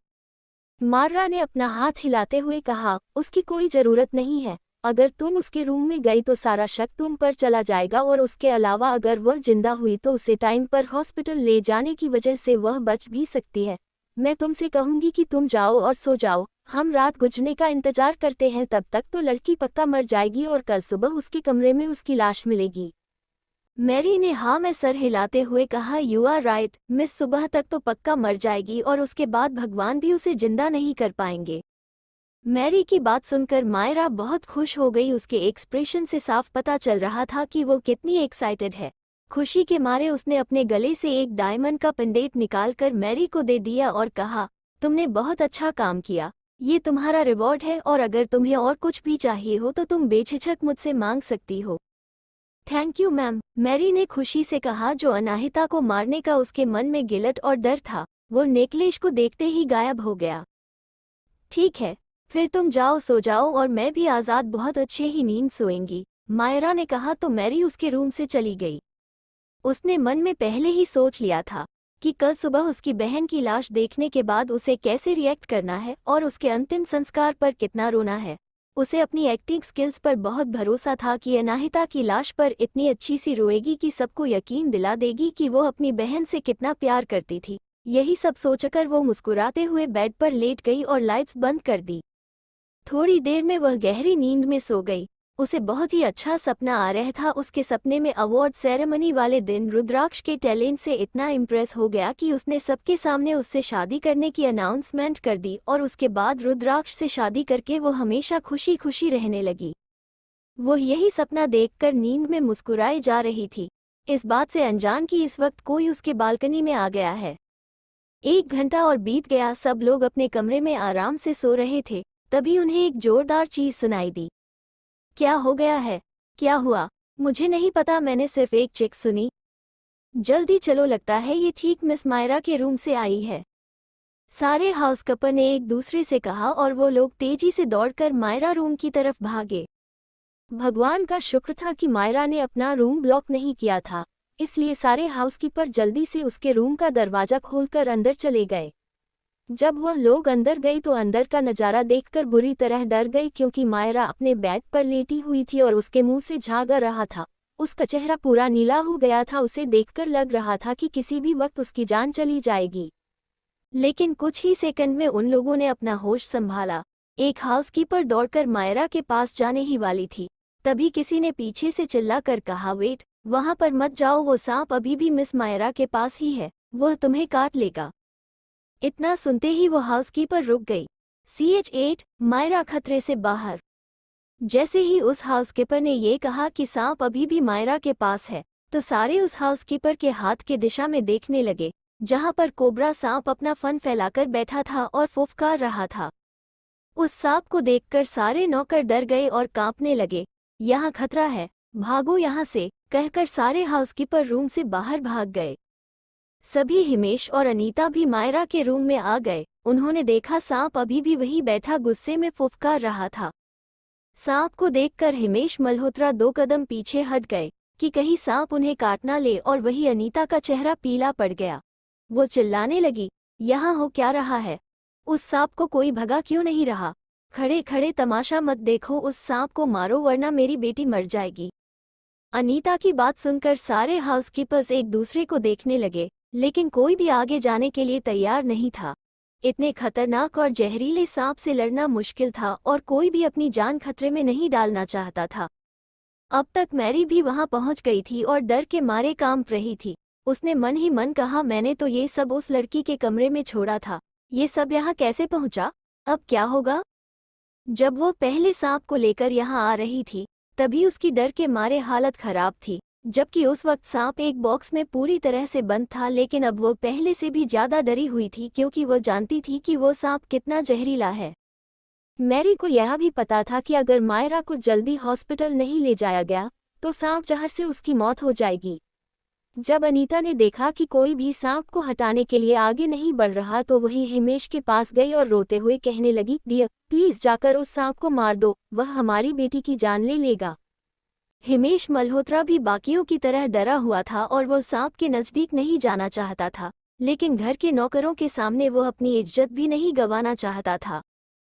मायरा ने अपना हाथ हिलाते हुए कहा, उसकी कोई जरूरत नहीं है। अगर तुम उसके रूम में गई तो सारा शक तुम पर चला जाएगा और उसके अलावा अगर वह जिंदा हुई तो उसे टाइम पर हॉस्पिटल ले जाने की वजह से वह बच भी सकती है। मैं तुमसे कहूंगी कि तुम जाओ और सो जाओ, हम रात गुजरने का इंतजार करते हैं, तब तक तो लड़की पक्का मर जाएगी और कल सुबह उसके कमरे में उसकी लाश मिलेगी। मैरी ने हाँ में सर हिलाते हुए कहा, यू आर राइट मिस, सुबह तक तो पक्का मर जाएगी और उसके बाद भगवान भी उसे जिंदा नहीं कर पाएंगे। मैरी की बात सुनकर मायरा बहुत खुश हो गई। उसके एक्सप्रेशन से साफ पता चल रहा था कि वो कितनी एक्साइटेड है। खुशी के मारे उसने अपने गले से एक डायमंड का पेंडेंट निकालकर मैरी को दे दिया और कहा, तुमने बहुत अच्छा काम किया, ये तुम्हारा रिवॉर्ड है और अगर तुम्हें और कुछ भी चाहिए हो तो तुम बेझिझक मुझसे मांग सकती हो। थैंक यू मैम, मैरी ने खुशी से कहा। जो अनाहिता को मारने का उसके मन में गिल्ट और डर था, वो नेकलेस को देखते ही गायब हो गया। ठीक है, फिर तुम जाओ, सो जाओ और मैं भी आज़ाद बहुत अच्छे ही नींद सोएंगी, मायरा ने कहा तो मैरी उसके रूम से चली गई। उसने मन में पहले ही सोच लिया था कि कल सुबह उसकी बहन की लाश देखने के बाद उसे कैसे रिएक्ट करना है और उसके अंतिम संस्कार पर कितना रोना है। उसे अपनी एक्टिंग स्किल्स पर बहुत भरोसा था कि अनाहिता की लाश पर इतनी अच्छी सी रोएगी कि सबको यकीन दिला देगी कि वो अपनी बहन से कितना प्यार करती थी। यही सब सोचकर वो मुस्कुराते हुए बेड पर लेट गई और लाइट्स बंद कर दी। थोड़ी देर में वह गहरी नींद में सो गई। उसे बहुत ही अच्छा सपना आ रहा था। उसके सपने में अवार्ड सेरेमनी वाले दिन रुद्राक्ष के टैलेंट से इतना इम्प्रेस हो गया कि उसने सबके सामने उससे शादी करने की अनाउंसमेंट कर दी और उसके बाद रुद्राक्ष से शादी करके वो हमेशा खुशी खुशी रहने लगी। वो यही सपना देखकर नींद में मुस्कुराई जा रही थी, इस बात से अनजान कि इस वक्त कोई उसके बालकनी में आ गया है। 1 घंटा और बीत गया। सब लोग अपने कमरे में आराम से सो रहे थे, तभी उन्हें एक जोरदार चीज सुनाई दी। क्या हो गया है? क्या हुआ? मुझे नहीं पता, मैंने सिर्फ एक चीख सुनी। जल्दी चलो, लगता है ये ठीक मिस मायरा के रूम से आई है, सारे हाउसकीपर ने एक दूसरे से कहा और वो लोग तेजी से दौड़कर मायरा रूम की तरफ भागे। भगवान का शुक्र था कि मायरा ने अपना रूम ब्लॉक नहीं किया था, इसलिए सारे हाउसकीपर जल्दी से उसके रूम का दरवाजा खोलकर अंदर चले गए। जब वह लोग अंदर गई तो अंदर का नज़ारा देखकर बुरी तरह डर गई, क्योंकि मायरा अपने बेड पर लेटी हुई थी और उसके मुंह से झाग आ रहा था। उसका चेहरा पूरा नीला हो गया था। उसे देखकर लग रहा था कि किसी भी वक्त उसकी जान चली जाएगी। लेकिन कुछ ही सेकंड में उन लोगों ने अपना होश संभाला। एक हाउसकीपर दौड़कर मायरा के पास जाने ही वाली थी, तभी किसी ने पीछे से चिल्लाकर कहा, वेट, वहां पर मत जाओ, वो सांप अभी भी मिस मायरा के पास ही है, वह तुम्हें काट लेगा। इतना सुनते ही वो हाउसकीपर रुक गई। CH8 मायरा खतरे से बाहर। जैसे ही उस हाउसकीपर ने ये कहा कि सांप अभी भी मायरा के पास है, तो सारे उस हाउसकीपर के हाथ के दिशा में देखने लगे, जहां पर कोबरा सांप अपना फन फैलाकर बैठा था और फुफकार रहा था। उस सांप को देखकर सारे नौकर डर गए और कांपने लगे। यहाँ खतरा है, भागो यहाँ से, कहकर सारे हाउसकीपर रूम से बाहर भाग गए। सभी हिमेश और अनीता भी मायरा के रूम में आ गए। उन्होंने देखा सांप अभी भी वहीं बैठा गुस्से में फुफकार रहा था। सांप को देखकर हिमेश मल्होत्रा 2 कदम पीछे हट गए कि कहीं सांप उन्हें काट ना ले, और वही अनीता का चेहरा पीला पड़ गया। वो चिल्लाने लगी, यहाँ हो क्या रहा है? उस सांप को कोई भगा क्यों नहीं रहा? खड़े खड़े तमाशा मत देखो, उस सांप को मारो वरना मेरी बेटी मर जाएगी। अनीता की बात सुनकर सारे हाउसकीपर्स एक दूसरे को देखने लगे, लेकिन कोई भी आगे जाने के लिए तैयार नहीं था। इतने खतरनाक और जहरीले सांप से लड़ना मुश्किल था और कोई भी अपनी जान खतरे में नहीं डालना चाहता था। अब तक मैरी भी वहां पहुंच गई थी और डर के मारे कांप रही थी। उसने मन ही मन कहा, मैंने तो ये सब उस लड़की के कमरे में छोड़ा था, ये सब यहाँ कैसे पहुंचा? अब क्या होगा? जब वो पहले सांप को लेकर यहाँ आ रही थी, तभी उसकी डर के मारे हालत खराब थी, जबकि उस वक्त सांप एक बॉक्स में पूरी तरह से बंद था। लेकिन अब वो पहले से भी ज्यादा डरी हुई थी, क्योंकि वो जानती थी कि वो सांप कितना जहरीला है। मैरी को यह भी पता था कि अगर मायरा को जल्दी हॉस्पिटल नहीं ले जाया गया तो सांप जहर से उसकी मौत हो जाएगी। जब अनीता ने देखा कि कोई भी सांप को हटाने के लिए आगे नहीं बढ़ रहा, तो वही हिमेश के पास गई और रोते हुए कहने लगी, डियर प्लीज जाकर उस सांप को मार दो, वह हमारी बेटी की जान ले लेगा। हिमेश मल्होत्रा भी बाकियों की तरह डरा हुआ था और वो सांप के नजदीक नहीं जाना चाहता था, लेकिन घर के नौकरों के सामने वो अपनी इज्जत भी नहीं गंवाना चाहता था।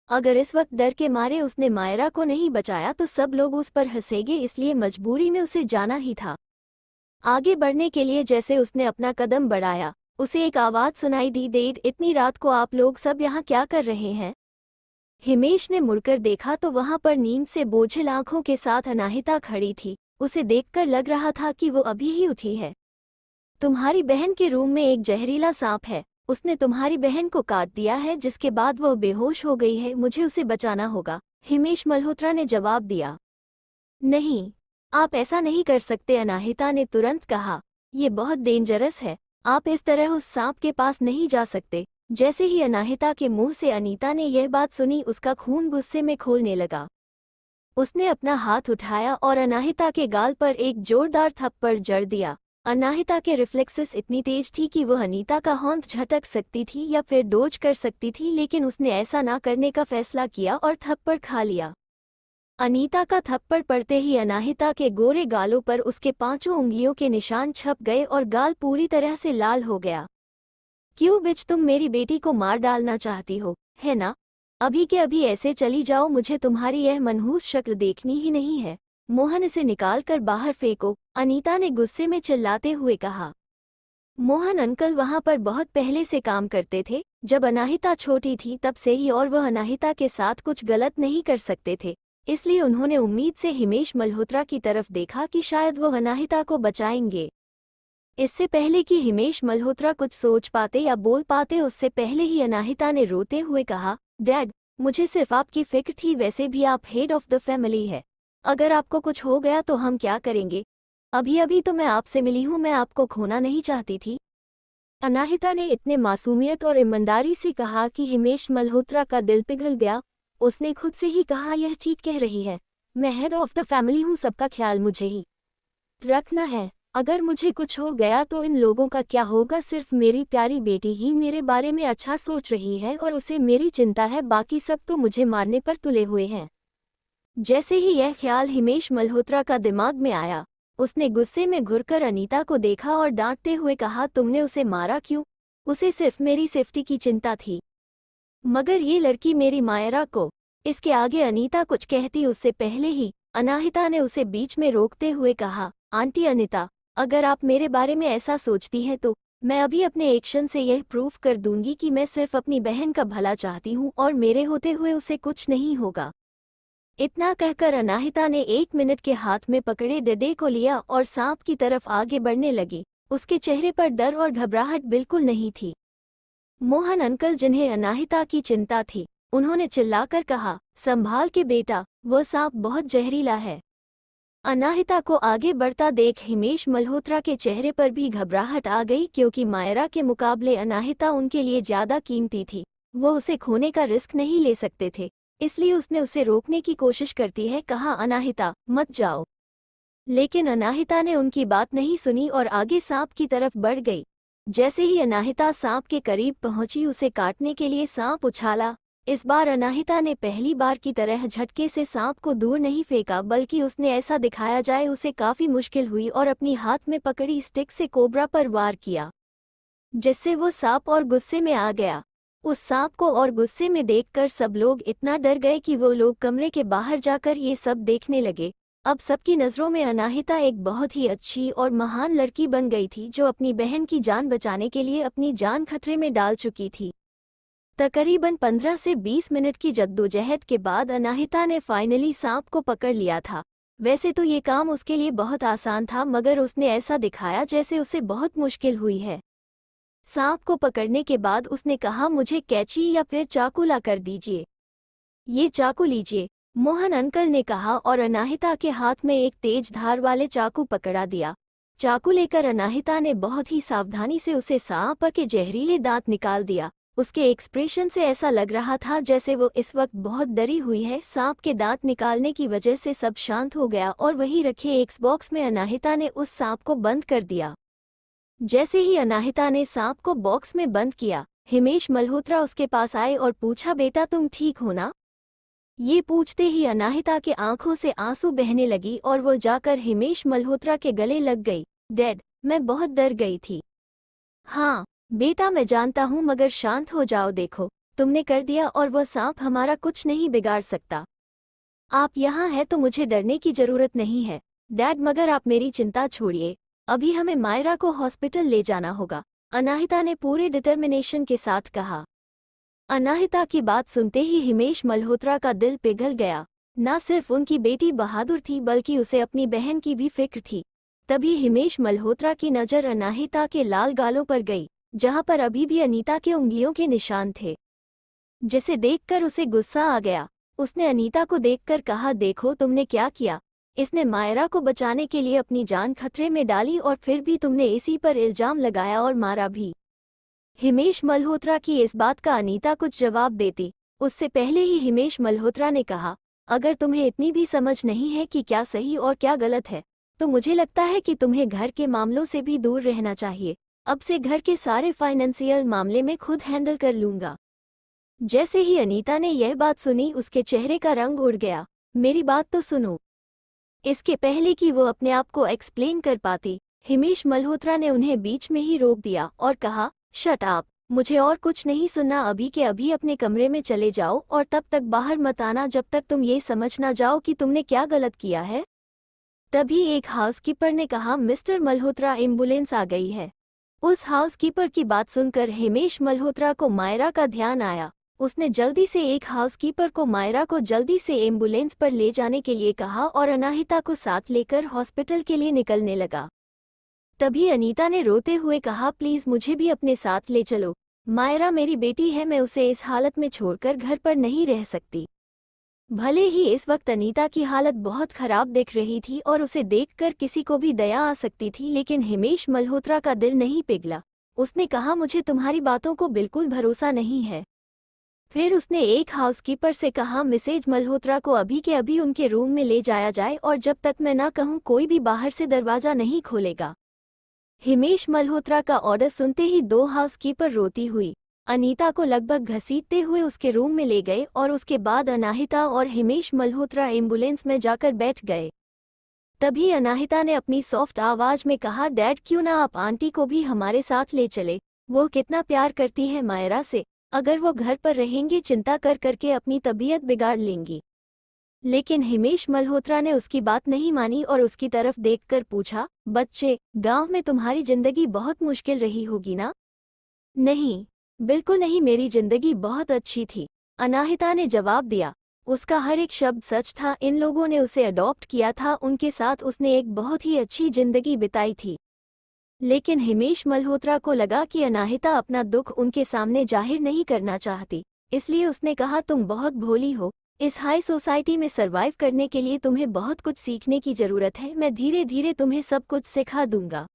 अगर इस वक्त डर के मारे उसने मायरा को नहीं बचाया तो सब लोग उस पर हंसेंगे, इसलिए मजबूरी में उसे जाना ही था। आगे बढ़ने के लिए जैसे उसने अपना कदम बढ़ाया, उसे एक आवाज सुनाई दी, डेड, इतनी रात को आप लोग सब यहाँ क्या कर रहे हैं? हिमेश ने मुड़कर देखा तो वहां पर नींद से बोझिल आंखों के साथ अनाहिता खड़ी थी। उसे देखकर लग रहा था कि वो अभी ही उठी है। तुम्हारी बहन के रूम में एक जहरीला सांप है। उसने तुम्हारी बहन को काट दिया है, जिसके बाद वह बेहोश हो गई है। मुझे उसे बचाना होगा, हिमेश मल्होत्रा ने जवाब दिया। नहीं, आप ऐसा नहीं कर सकते, अनाहिता ने तुरंत कहा। ये बहुत डेंजरस है, आप इस तरह उस सांप के पास नहीं जा सकते। जैसे ही अनाहिता के मुंह से अनीता ने यह बात सुनी, उसका खून गुस्से में खौलने लगा। उसने अपना हाथ उठाया और अनाहिता के गाल पर एक जोरदार थप्पड़ जड़ दिया। अनाहिता के रिफ्लेक्सेस इतनी तेज थी कि वह अनीता का होंठ झटक सकती थी या फिर डोज कर सकती थी, लेकिन उसने ऐसा ना करने का फैसला किया और थप्पड़ खा लिया। अनीता का थप्पड़ पड़ते ही अनाहिता के गोरे गालों पर उसके 5 उंगलियों के निशान छप गए और गाल पूरी तरह से लाल हो गया। क्यों बिच, तुम मेरी बेटी को मार डालना चाहती हो, है ना? अभी के अभी ऐसे चली जाओ, मुझे तुम्हारी यह मनहूस शक्ल देखनी ही नहीं है। मोहन, इसे निकाल कर बाहर फेंको, अनीता ने गुस्से में चिल्लाते हुए कहा। मोहन अंकल वहां पर बहुत पहले से काम करते थे, जब अनाहिता छोटी थी तब से ही, और वह अनाहिता के साथ कुछ गलत नहीं कर सकते थे। इसलिए उन्होंने उम्मीद से हिमेश मल्होत्रा की तरफ देखा कि शायद वो अनाहिता को बचाएंगे। इससे पहले कि हिमेश मल्होत्रा कुछ सोच पाते या बोल पाते, उससे पहले ही अनाहिता ने रोते हुए कहा, डैड, मुझे सिर्फ आपकी फिक्र थी, वैसे भी आप हेड ऑफ द फैमिली है। अगर आपको कुछ हो गया तो हम क्या करेंगे? अभी अभी तो मैं आपसे मिली हूँ, मैं आपको खोना नहीं चाहती थी। अनाहिता ने इतने मासूमियत और ईमानदारी से कहा कि हिमेश मल्होत्रा का दिल पिघल गया। उसने खुद से ही कहा, यह ठीक कह रही है, मैं हेड ऑफ द फैमिली हूँ, सबका ख्याल मुझे ही रखना है। अगर मुझे कुछ हो गया तो इन लोगों का क्या होगा? सिर्फ मेरी प्यारी बेटी ही मेरे बारे में अच्छा सोच रही है और उसे मेरी चिंता है, बाकी सब तो मुझे मारने पर तुले हुए हैं। जैसे ही यह ख्याल हिमेश मल्होत्रा का दिमाग में आया, उसने गुस्से में घुरकर अनीता को देखा और डांटते हुए कहा, तुमने उसे मारा क्यों? उसे सिर्फ मेरी सेफ्टी की चिंता थी। मगर ये लड़की मेरी मायरा को। इसके आगे अनीता कुछ कहती उससे पहले ही अनाहिता ने उसे बीच में रोकते हुए कहा, आंटी अनीता, अगर आप मेरे बारे में ऐसा सोचती हैं तो मैं अभी अपने एक्शन से यह प्रूफ कर दूंगी कि मैं सिर्फ अपनी बहन का भला चाहती हूँ और मेरे होते हुए उसे कुछ नहीं होगा। इतना कहकर अनाहिता ने 1 मिनट के हाथ में पकड़े डंडे को लिया और सांप की तरफ आगे बढ़ने लगी। उसके चेहरे पर डर और घबराहट बिल्कुल नहीं थी। मोहन अंकल, जिन्हें अनाहिता की चिंता थी, उन्होंने चिल्लाकर कहा, संभाल के बेटा, वह सांप बहुत जहरीला है। अनाहिता को आगे बढ़ता देख हिमेश मल्होत्रा के चेहरे पर भी घबराहट आ गई, क्योंकि मायरा के मुकाबले अनाहिता उनके लिए ज्यादा कीमती थी। वो उसे खोने का रिस्क नहीं ले सकते थे, इसलिए उसने उसे रोकने की कोशिश करती है कहा, अनाहिता मत जाओ। लेकिन अनाहिता ने उनकी बात नहीं सुनी और आगे सांप की तरफ बढ़ गई। जैसे ही अनाहिता सांप के करीब पहुंची, उसे काटने के लिए सांप उछाला। इस बार अनाहिता ने पहली बार की तरह झटके से सांप को दूर नहीं फेंका, बल्कि उसने ऐसा दिखाया जाए उसे काफी मुश्किल हुई और अपनी हाथ में पकड़ी स्टिक से कोबरा पर वार किया, जिससे वो सांप और गुस्से में आ गया। उस सांप को और गुस्से में देखकर सब लोग इतना डर गए कि वो लोग कमरे के बाहर जाकर ये सब देखने लगे। अब सबकी नज़रों में अनाहिता एक बहुत ही अच्छी और महान लड़की बन गई थी, जो अपनी बहन की जान बचाने के लिए अपनी जान खतरे में डाल चुकी थी। तकरीबन 15 से 20 मिनट की जद्दोजहद के बाद अनाहिता ने फाइनली सांप को पकड़ लिया था। वैसे तो ये काम उसके लिए बहुत आसान था, मगर उसने ऐसा दिखाया जैसे उसे बहुत मुश्किल हुई है। सांप को पकड़ने के बाद उसने कहा, मुझे कैंची या फिर चाकू ला कर दीजिए। ये चाकू लीजिए, मोहन अंकल ने कहा और अनाहिता के हाथ में एक तेज धार वाले चाकू पकड़ा दिया। चाकू लेकर अनाहिता ने बहुत ही सावधानी से उसे सांप के जहरीले दांत निकाल दिया। उसके एक्सप्रेशन से ऐसा लग रहा था जैसे वो इस वक्त बहुत डरी हुई है। सांप के दांत निकालने की वजह से सब शांत हो गया और वहीं रखे एक बॉक्स में अनाहिता ने उस सांप को बंद कर दिया। जैसे ही अनाहिता ने सांप को बॉक्स में बंद किया, हिमेश मल्होत्रा उसके पास आए और पूछा, बेटा तुम ठीक हो ना? ये पूछते ही अनाहिता के आंखों से आंसू बहने लगी और वो जाकर हिमेश मल्होत्रा के गले लग गई। डैड, मैं बहुत डर गई थी। हाँ बेटा, मैं जानता हूँ, मगर शांत हो जाओ, देखो तुमने कर दिया और वह सांप हमारा कुछ नहीं बिगाड़ सकता। आप यहाँ हैं तो मुझे डरने की जरूरत नहीं है डैड, मगर आप मेरी चिंता छोड़िए, अभी हमें मायरा को हॉस्पिटल ले जाना होगा, अनाहिता ने पूरे डिटर्मिनेशन के साथ कहा। अनाहिता की बात सुनते ही हिमेश मल्होत्रा का दिल पिघल गया। ना सिर्फ उनकी बेटी बहादुर थी बल्कि उसे अपनी बहन की भी फिक्र थी। तभी हिमेश मल्होत्रा की नज़र अनाहिता के लाल गालों पर गई, जहां पर अभी भी अनीता के उंगलियों के निशान थे, जिसे देखकर उसे गुस्सा आ गया। उसने अनीता को देखकर कहा, देखो तुमने क्या किया। इसने मायरा को बचाने के लिए अपनी जान खतरे में डाली और फिर भी तुमने इसी पर इल्जाम लगाया और मारा भी। हिमेश मल्होत्रा की इस बात का अनीता कुछ जवाब देती, उससे पहले ही हिमेश मल्होत्रा ने कहा, अगर तुम्हें इतनी भी समझ नहीं है कि क्या सही और क्या गलत है, तो मुझे लगता है कि तुम्हें घर के मामलों से भी दूर रहना चाहिए। अब से घर के सारे फाइनेंशियल मामले में खुद हैंडल कर लूंगा। जैसे ही अनीता ने यह बात सुनी, उसके चेहरे का रंग उड़ गया। मेरी बात तो सुनो। इसके पहले कि वो अपने आप को एक्सप्लेन कर पाती, हिमेश मल्होत्रा ने उन्हें बीच में ही रोक दिया और कहा, शट अप, मुझे और कुछ नहीं सुनना। अभी के अभी अपने कमरे में चले जाओ और तब तक बाहर मत आना जब तक तुम ये समझ ना जाओ कि तुमने क्या गलत किया है। तभी एक हाउसकीपर ने कहा, मिस्टर मल्होत्रा, एम्बुलेंस आ गई है। उस हाउसकीपर की बात सुनकर हिमेश मल्होत्रा को मायरा का ध्यान आया। उसने जल्दी से एक हाउसकीपर को मायरा को जल्दी से एम्बुलेंस पर ले जाने के लिए कहा और अनाहिता को साथ लेकर हॉस्पिटल के लिए निकलने लगा। तभी अनीता ने रोते हुए कहा, प्लीज मुझे भी अपने साथ ले चलो। मायरा मेरी बेटी है, मैं उसे इस हालत में छोड़कर घर पर नहीं रह सकती। भले ही इस वक्त अनीता की हालत बहुत खराब दिख रही थी और उसे देखकर किसी को भी दया आ सकती थी, लेकिन हिमेश मल्होत्रा का दिल नहीं पिघला। उसने कहा, मुझे तुम्हारी बातों को बिल्कुल भरोसा नहीं है। फिर उसने एक हाउसकीपर से कहा, मिसेज मल्होत्रा को अभी के अभी उनके रूम में ले जाया जाए और जब तक मैं ना कहूँ कोई भी बाहर से दरवाजा नहीं खोलेगा। हिमेश मल्होत्रा का ऑर्डर सुनते ही दो हाउसकीपर रोती हुई अनीता को लगभग घसीटते हुए उसके रूम में ले गए और उसके बाद अनाहिता और हिमेश मल्होत्रा एम्बुलेंस में जाकर बैठ गए। तभी अनाहिता ने अपनी सॉफ्ट आवाज में कहा, डैड क्यों ना आप आंटी को भी हमारे साथ ले चले। वो कितना प्यार करती है मायरा से। अगर वो घर पर रहेंगे चिंता कर करके अपनी तबीयत बिगाड़ लेंगी। लेकिन हिमेश मल्होत्रा ने उसकी बात नहीं मानी और उसकी तरफ देखकर पूछा, बच्चे, गांव में तुम्हारी जिंदगी बहुत मुश्किल रही होगी ना? नहीं, बिल्कुल नहीं, मेरी जिंदगी बहुत अच्छी थी, अनाहिता ने जवाब दिया। उसका हर एक शब्द सच था। इन लोगों ने उसे अडॉप्ट किया था, उनके साथ उसने एक बहुत ही अच्छी जिंदगी बिताई थी। लेकिन हिमेश मल्होत्रा को लगा कि अनाहिता अपना दुख उनके सामने जाहिर नहीं करना चाहती, इसलिए उसने कहा, तुम बहुत भोली हो। इस हाई सोसाइटी में सरवाइव करने के लिए तुम्हें बहुत कुछ सीखने की जरूरत है। मैं धीरे धीरे तुम्हें सब कुछ सिखा दूंगा।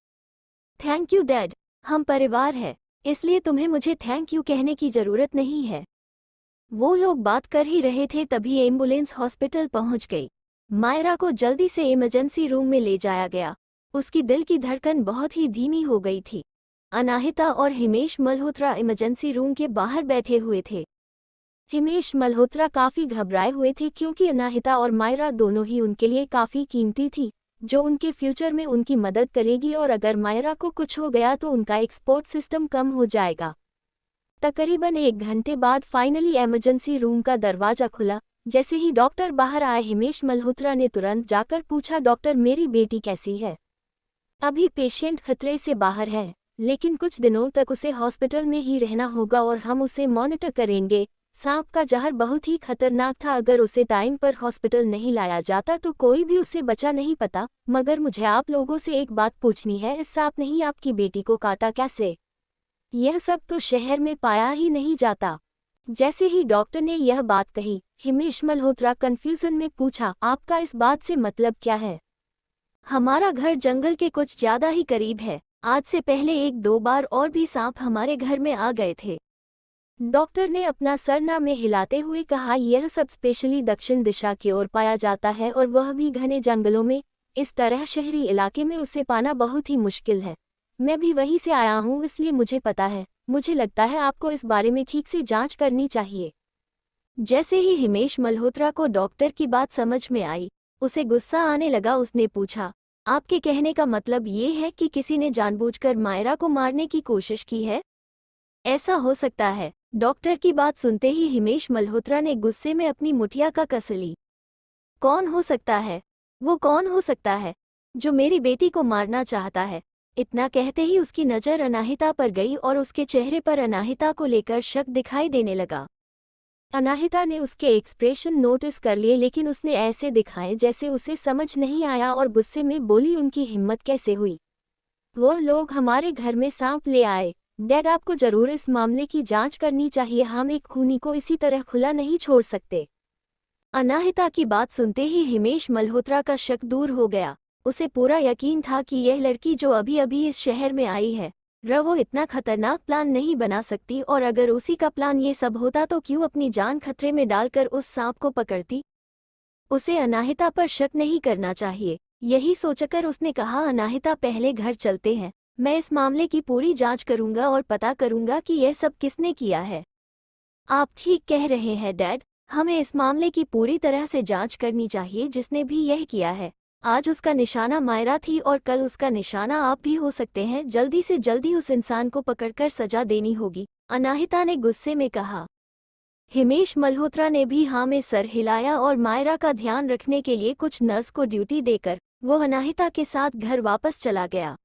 थैंक यू डैड, हम परिवार है, इसलिए तुम्हें मुझे थैंक यू कहने की जरूरत नहीं है। वो लोग बात कर ही रहे थे, तभी एम्बुलेंस हॉस्पिटल पहुंच गई। मायरा को जल्दी से इमरजेंसी रूम में ले जाया गया। उसकी दिल की धड़कन बहुत ही धीमी हो गई थी। अनाहिता और हिमेश मल्होत्रा इमरजेंसी रूम के बाहर बैठे हुए थे। हिमेश मल्होत्रा काफी घबराए हुए थे क्योंकि अनाहिता और मायरा दोनों ही उनके लिए काफी कीमती थी, जो उनके फ्यूचर में उनकी मदद करेगी और अगर मायरा को कुछ हो गया तो उनका एक्सपोर्ट सिस्टम कम हो जाएगा। तकरीबन 1 घंटे बाद फाइनली इमरजेंसी रूम का दरवाजा खुला। जैसे ही डॉक्टर बाहर आए, हिमेश मल्होत्रा ने तुरंत जाकर पूछा, डॉक्टर मेरी बेटी कैसी है? अभी पेशेंट खतरे से बाहर है, लेकिन कुछ दिनों तक उसे हॉस्पिटल में ही रहना होगा और हम उसे मॉनिटर करेंगे। सांप का जहर बहुत ही खतरनाक था, अगर उसे टाइम पर हॉस्पिटल नहीं लाया जाता तो कोई भी उसे बचा नहीं पाता। मगर मुझे आप लोगों से एक बात पूछनी है, इस सांप ने ही आपकी बेटी को काटा कैसे? यह सब तो शहर में पाया ही नहीं जाता। जैसे ही डॉक्टर ने यह बात कही, हिमेश मल्होत्रा कंफ्यूजन में पूछा, आपका इस बात से मतलब क्या है? हमारा घर जंगल के कुछ ज्यादा ही करीब है। आज से पहले 1-2 बार और भी सांप हमारे घर में आ गए थे। डॉक्टर ने अपना सर ना में हिलाते हुए कहा, यह सब स्पेशली दक्षिण दिशा की ओर पाया जाता है और वह भी घने जंगलों में। इस तरह शहरी इलाके में उसे पाना बहुत ही मुश्किल है। मैं भी वहीं से आया हूँ, इसलिए मुझे पता है। मुझे लगता है आपको इस बारे में ठीक से जांच करनी चाहिए। जैसे ही हिमेश मल्होत्रा को डॉक्टर की बात समझ में आई, उसे गुस्सा आने लगा। उसने पूछा, आपके कहने का मतलब ये है कि किसी ने जानबूझकर मायरा को मारने की कोशिश की है? ऐसा हो सकता है। डॉक्टर की बात सुनते ही हिमेश मल्होत्रा ने गुस्से में अपनी मुठिया का कस ली। कौन हो सकता है? वो कौन हो सकता है जो मेरी बेटी को मारना चाहता है? इतना कहते ही उसकी नज़र अनाहिता पर गई और उसके चेहरे पर अनाहिता को लेकर शक दिखाई देने लगा। अनाहिता ने उसके एक्सप्रेशन नोटिस कर लिए, लेकिन उसने ऐसे दिखाए जैसे उसे समझ नहीं आया और गुस्से में बोली, उनकी हिम्मत कैसे हुई? वो लोग हमारे घर में सांप ले आए। डैड, आपको जरूर इस मामले की जांच करनी चाहिए। हम एक खूनी को इसी तरह खुला नहीं छोड़ सकते। अनाहिता की बात सुनते ही हिमेश मल्होत्रा का शक दूर हो गया। उसे पूरा यकीन था कि यह लड़की जो अभी अभी इस शहर में आई है, वो इतना खतरनाक प्लान नहीं बना सकती, और अगर उसी का प्लान ये सब होता तो क्यों अपनी जान खतरे में डालकर उस सांप को पकड़ती। उसे अनाहिता पर शक नहीं करना चाहिए। यही सोचकर उसने कहा, अनाहिता पहले घर चलते हैं। मैं इस मामले की पूरी जांच करूंगा और पता करूंगा कि यह सब किसने किया है। आप ठीक कह रहे हैं डैड, हमें इस मामले की पूरी तरह से जांच करनी चाहिए। जिसने भी यह किया है, आज उसका निशाना मायरा थी और कल उसका निशाना आप भी हो सकते हैं। जल्दी से जल्दी उस इंसान को पकड़कर सजा देनी होगी, अनाहिता ने गुस्से में कहा। हिमेश मल्होत्रा ने भी हाँ में सर हिलाया और मायरा का ध्यान रखने के लिए कुछ नर्स को ड्यूटी देकर वो अनाहिता के साथ घर वापस चला गया।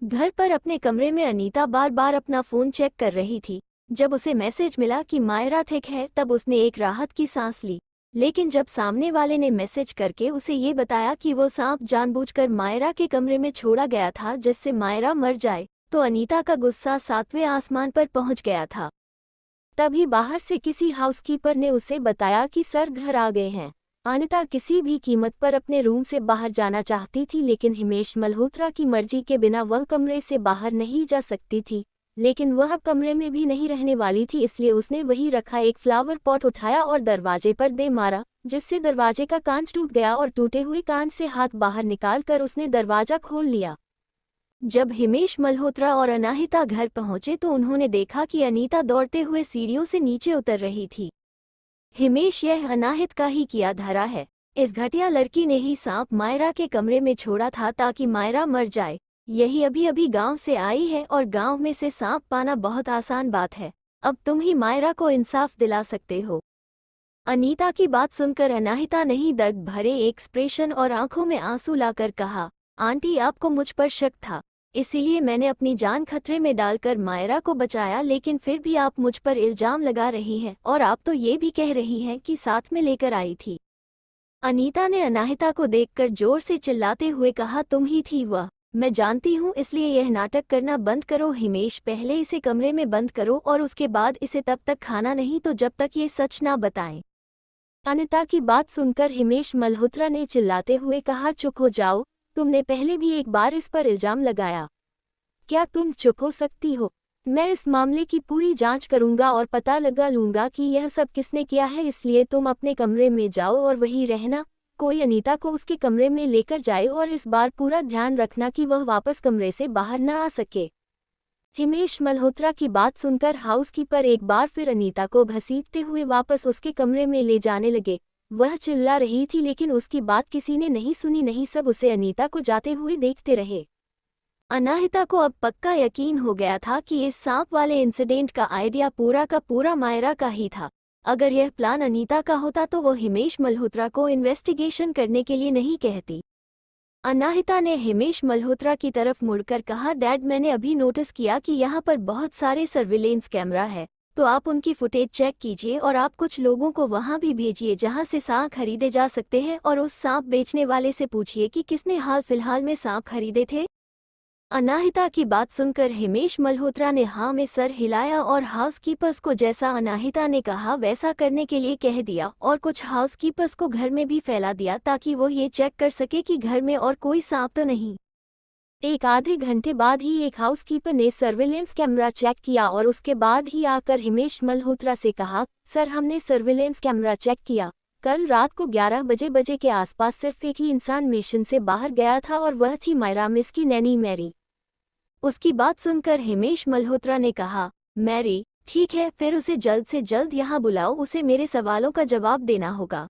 घर पर अपने कमरे में अनीता बार बार अपना फ़ोन चेक कर रही थी। जब उसे मैसेज मिला कि मायरा ठीक है, तब उसने एक राहत की सांस ली। लेकिन जब सामने वाले ने मैसेज करके उसे ये बताया कि वो सांप जानबूझकर मायरा के कमरे में छोड़ा गया था जिससे मायरा मर जाए, तो अनीता का गुस्सा 7वें आसमान पर पहुंच गया था। तभी बाहर से किसी हाउसकीपर ने उसे बताया कि सर घर आ गए हैं। अनीता किसी भी कीमत पर अपने रूम से बाहर जाना चाहती थी, लेकिन हिमेश मल्होत्रा की मर्जी के बिना वह कमरे से बाहर नहीं जा सकती थी। लेकिन वह कमरे में भी नहीं रहने वाली थी, इसलिए उसने वहीं रखा एक फ्लावर पॉट उठाया और दरवाजे पर दे मारा, जिससे दरवाजे का कांच टूट गया और टूटे हुए कांच से हाथ बाहर निकालकर उसने दरवाजा खोल लिया। जब हिमेश मल्होत्रा और अनाहिता घर पहुंचे तो उन्होंने देखा कि अनीता दौड़ते हुए सीढ़ियों से नीचे उतर रही थी। हिमेश, यह अनाहित का ही किया धरा है। इस घटिया लड़की ने ही सांप मायरा के कमरे में छोड़ा था ताकि मायरा मर जाए। यही अभी अभी गांव से आई है और गांव में से सांप पाना बहुत आसान बात है। अब तुम ही मायरा को इंसाफ दिला सकते हो। अनीता की बात सुनकर अनाहिता ने ही दर्द भरे एक्सप्रेशन और आंखों में आंसू लाकर कहा, आंटी, आपको मुझ पर शक था, इसीलिए मैंने अपनी जान खतरे में डालकर मायरा को बचाया, लेकिन फिर भी आप मुझ पर इल्जाम लगा रही हैं और आप तो ये भी कह रही हैं कि साथ में लेकर आई थी। अनीता ने अनाहिता को देखकर जोर से चिल्लाते हुए कहा, तुम ही थी वह। मैं जानती हूँ, इसलिए यह नाटक करना बंद करो। हिमेश, पहले इसे कमरे में बंद करो और उसके बाद इसे तब तक खाना नहीं तो जब तक ये सच ना बताएं। अनीता की बात सुनकर हिमेश मल्होत्रा ने चिल्लाते हुए कहा, चुप हो जाओ, तुमने पहले भी एक बार इस पर इल्जाम लगाया। क्या तुम चुप हो सकती हो? मैं इस मामले की पूरी जांच करूंगा और पता लगा लूंगा कि यह सब किसने किया है, इसलिए तुम अपने कमरे में जाओ और वहीं रहना। कोई अनीता को उसके कमरे में लेकर जाए और इस बार पूरा ध्यान रखना कि वह वापस कमरे से बाहर न आ सके। हिमेश मल्होत्रा की बात सुनकर हाउसकीपर एक बार फिर अनीता को घसीटते हुए वापस उसके कमरे में ले जाने लगे। वह चिल्ला रही थी, लेकिन उसकी बात किसी ने नहीं सुनी। नहीं, सब उसे अनीता को जाते हुए देखते रहे। अनाहिता को अब पक्का यकीन हो गया था कि इस सांप वाले इंसिडेंट का आइडिया पूरा का पूरा मायरा का ही था। अगर यह प्लान अनीता का होता तो वो हिमेश मल्होत्रा को इन्वेस्टिगेशन करने के लिए नहीं कहती। अनाहिता ने हिमेश मल्होत्रा की तरफ मुड़कर कहा, डैड, मैंने अभी नोटिस किया कि यहाँ पर बहुत सारे सर्विलेंस कैमरा है, तो आप उनकी फुटेज चेक कीजिए और आप कुछ लोगों को वहाँ भी भेजिए जहाँ से सांप खरीदे जा सकते हैं, और उस सांप बेचने वाले से पूछिए कि किसने हाल फिलहाल में सांप खरीदे थे। अनाहिता की बात सुनकर हिमेश मल्होत्रा ने हाँ में सर हिलाया और हाउसकीपर्स को जैसा अनाहिता ने कहा वैसा करने के लिए कह दिया, और कुछ हाउसकीपर्स को घर में भी फैला दिया ताकि वो ये चेक कर सके कि घर में और कोई सांप तो नहीं। एक आधे घंटे बाद ही एक हाउसकीपर ने सर्विलेंस कैमरा चेक किया और उसके बाद ही आकर हिमेश मल्होत्रा से कहा, सर, हमने सर्विलेंस कैमरा चेक किया। कल रात को 11 बजे के आसपास सिर्फ एक ही इंसान मिशन से बाहर गया था और वह थी मायरा, मिस की नैनी मैरी। उसकी बात सुनकर हिमेश मल्होत्रा ने कहा, मैरी? ठीक है, फिर उसे जल्द से जल्द यहाँ बुलाओ, उसे मेरे सवालों का जवाब देना होगा।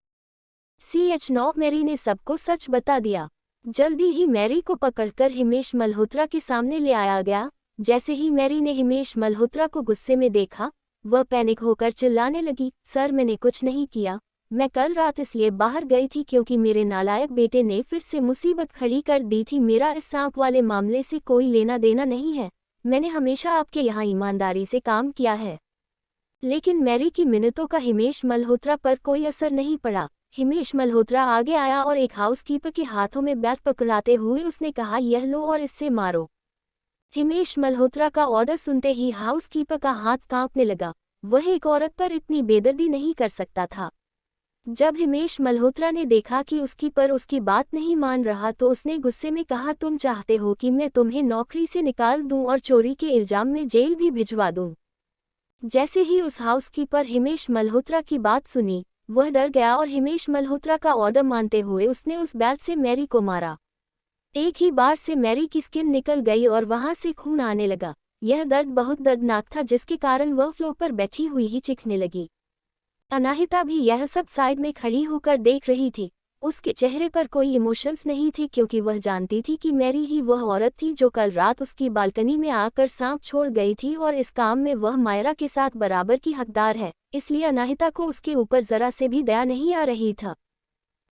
CH9 मैरी ने सबको सच बता दिया। जल्दी ही मैरी को पकड़कर हिमेश मल्होत्रा के सामने ले आया गया। जैसे ही मैरी ने हिमेश मल्होत्रा को गुस्से में देखा, वह पैनिक होकर चिल्लाने लगी, सर, मैंने कुछ नहीं किया। मैं कल रात इसलिए बाहर गई थी क्योंकि मेरे नालायक बेटे ने फिर से मुसीबत खड़ी कर दी थी। मेरा इस सांप वाले मामले से कोई लेना देना नहीं है। मैंने हमेशा आपके यहाँ ईमानदारी से काम किया है। लेकिन मैरी की मिन्नतों का हिमेश मल्होत्रा पर कोई असर नहीं पड़ा। हिमेश मल्होत्रा आगे आया और एक हाउसकीपर के हाथों में बैट पकड़ाते हुए उसने कहा, यह लो और इससे मारो। हिमेश मल्होत्रा का ऑर्डर सुनते ही हाउसकीपर का हाथ कांपने लगा। वह एक औरत पर इतनी बेदर्दी नहीं कर सकता था। जब हिमेश मल्होत्रा ने देखा कि उसकी पर उसकी बात नहीं मान रहा तो उसने गुस्से में कहा, तुम चाहते हो कि मैं तुम्हें नौकरी से निकाल दूं और चोरी के इल्जाम में जेल भी भिजवा दूं। जैसे ही उस हाउसकीपर हिमेश मल्होत्रा की बात सुनी, वह डर गया और हिमेश मल्होत्रा का ऑर्डर मानते हुए उसने उस बैट से मैरी को मारा। एक ही बार से मैरी की स्किन निकल गई और वहां से खून आने लगा। यह दर्द बहुत दर्दनाक था जिसके कारण वह फ्लोर पर बैठी हुई ही चीखने लगी। अनाहिता भी यह सब साइड में खड़ी होकर देख रही थी। उसके चेहरे पर कोई इमोशंस नहीं थी क्योंकि वह जानती थी कि मैरी ही वह औरत थी जो कल रात उसकी बालकनी में आकर सांप छोड़ गई थी और इस काम में वह मायरा के साथ बराबर की हकदार है। इसलिए अनाहिता को उसके ऊपर जरा से भी दया नहीं आ रही था।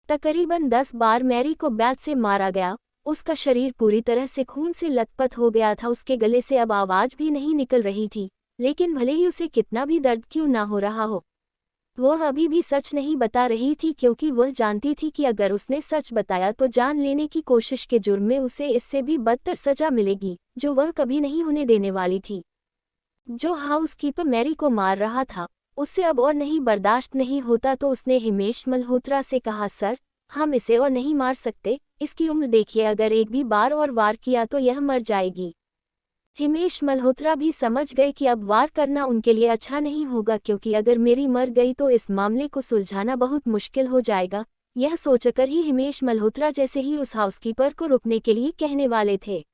तकरीबन 10 बार मैरी को बैट से मारा गया। उसका शरीर पूरी तरह से खून से लथपथ हो गया था। उसके गले से अब आवाज भी नहीं निकल रही थी। लेकिन भले ही उसे कितना भी दर्द क्यों ना हो रहा हो, वह अभी भी सच नहीं बता रही थी क्योंकि वह जानती थी कि अगर उसने सच बताया तो जान लेने की कोशिश के जुर्म में उसे इससे भी बदतर सजा मिलेगी, जो वह कभी नहीं होने देने वाली थी। जो हाउसकीपर मैरी को मार रहा था, उससे अब और नहीं बर्दाश्त नहीं होता तो उसने हिमेश मल्होत्रा से कहा, सर, हम इसे और नहीं मार सकते। इसकी उम्र देखिए, अगर एक भी बार और वार किया तो यह मर जाएगी। हिमेश मल्होत्रा भी समझ गए कि अब वार करना उनके लिए अच्छा नहीं होगा क्योंकि अगर मेरी मर गई तो इस मामले को सुलझाना बहुत मुश्किल हो जाएगा। यह सोचकर ही हिमेश मल्होत्रा जैसे ही उस हाउसकीपर को रुकने के लिए कहने वाले थे,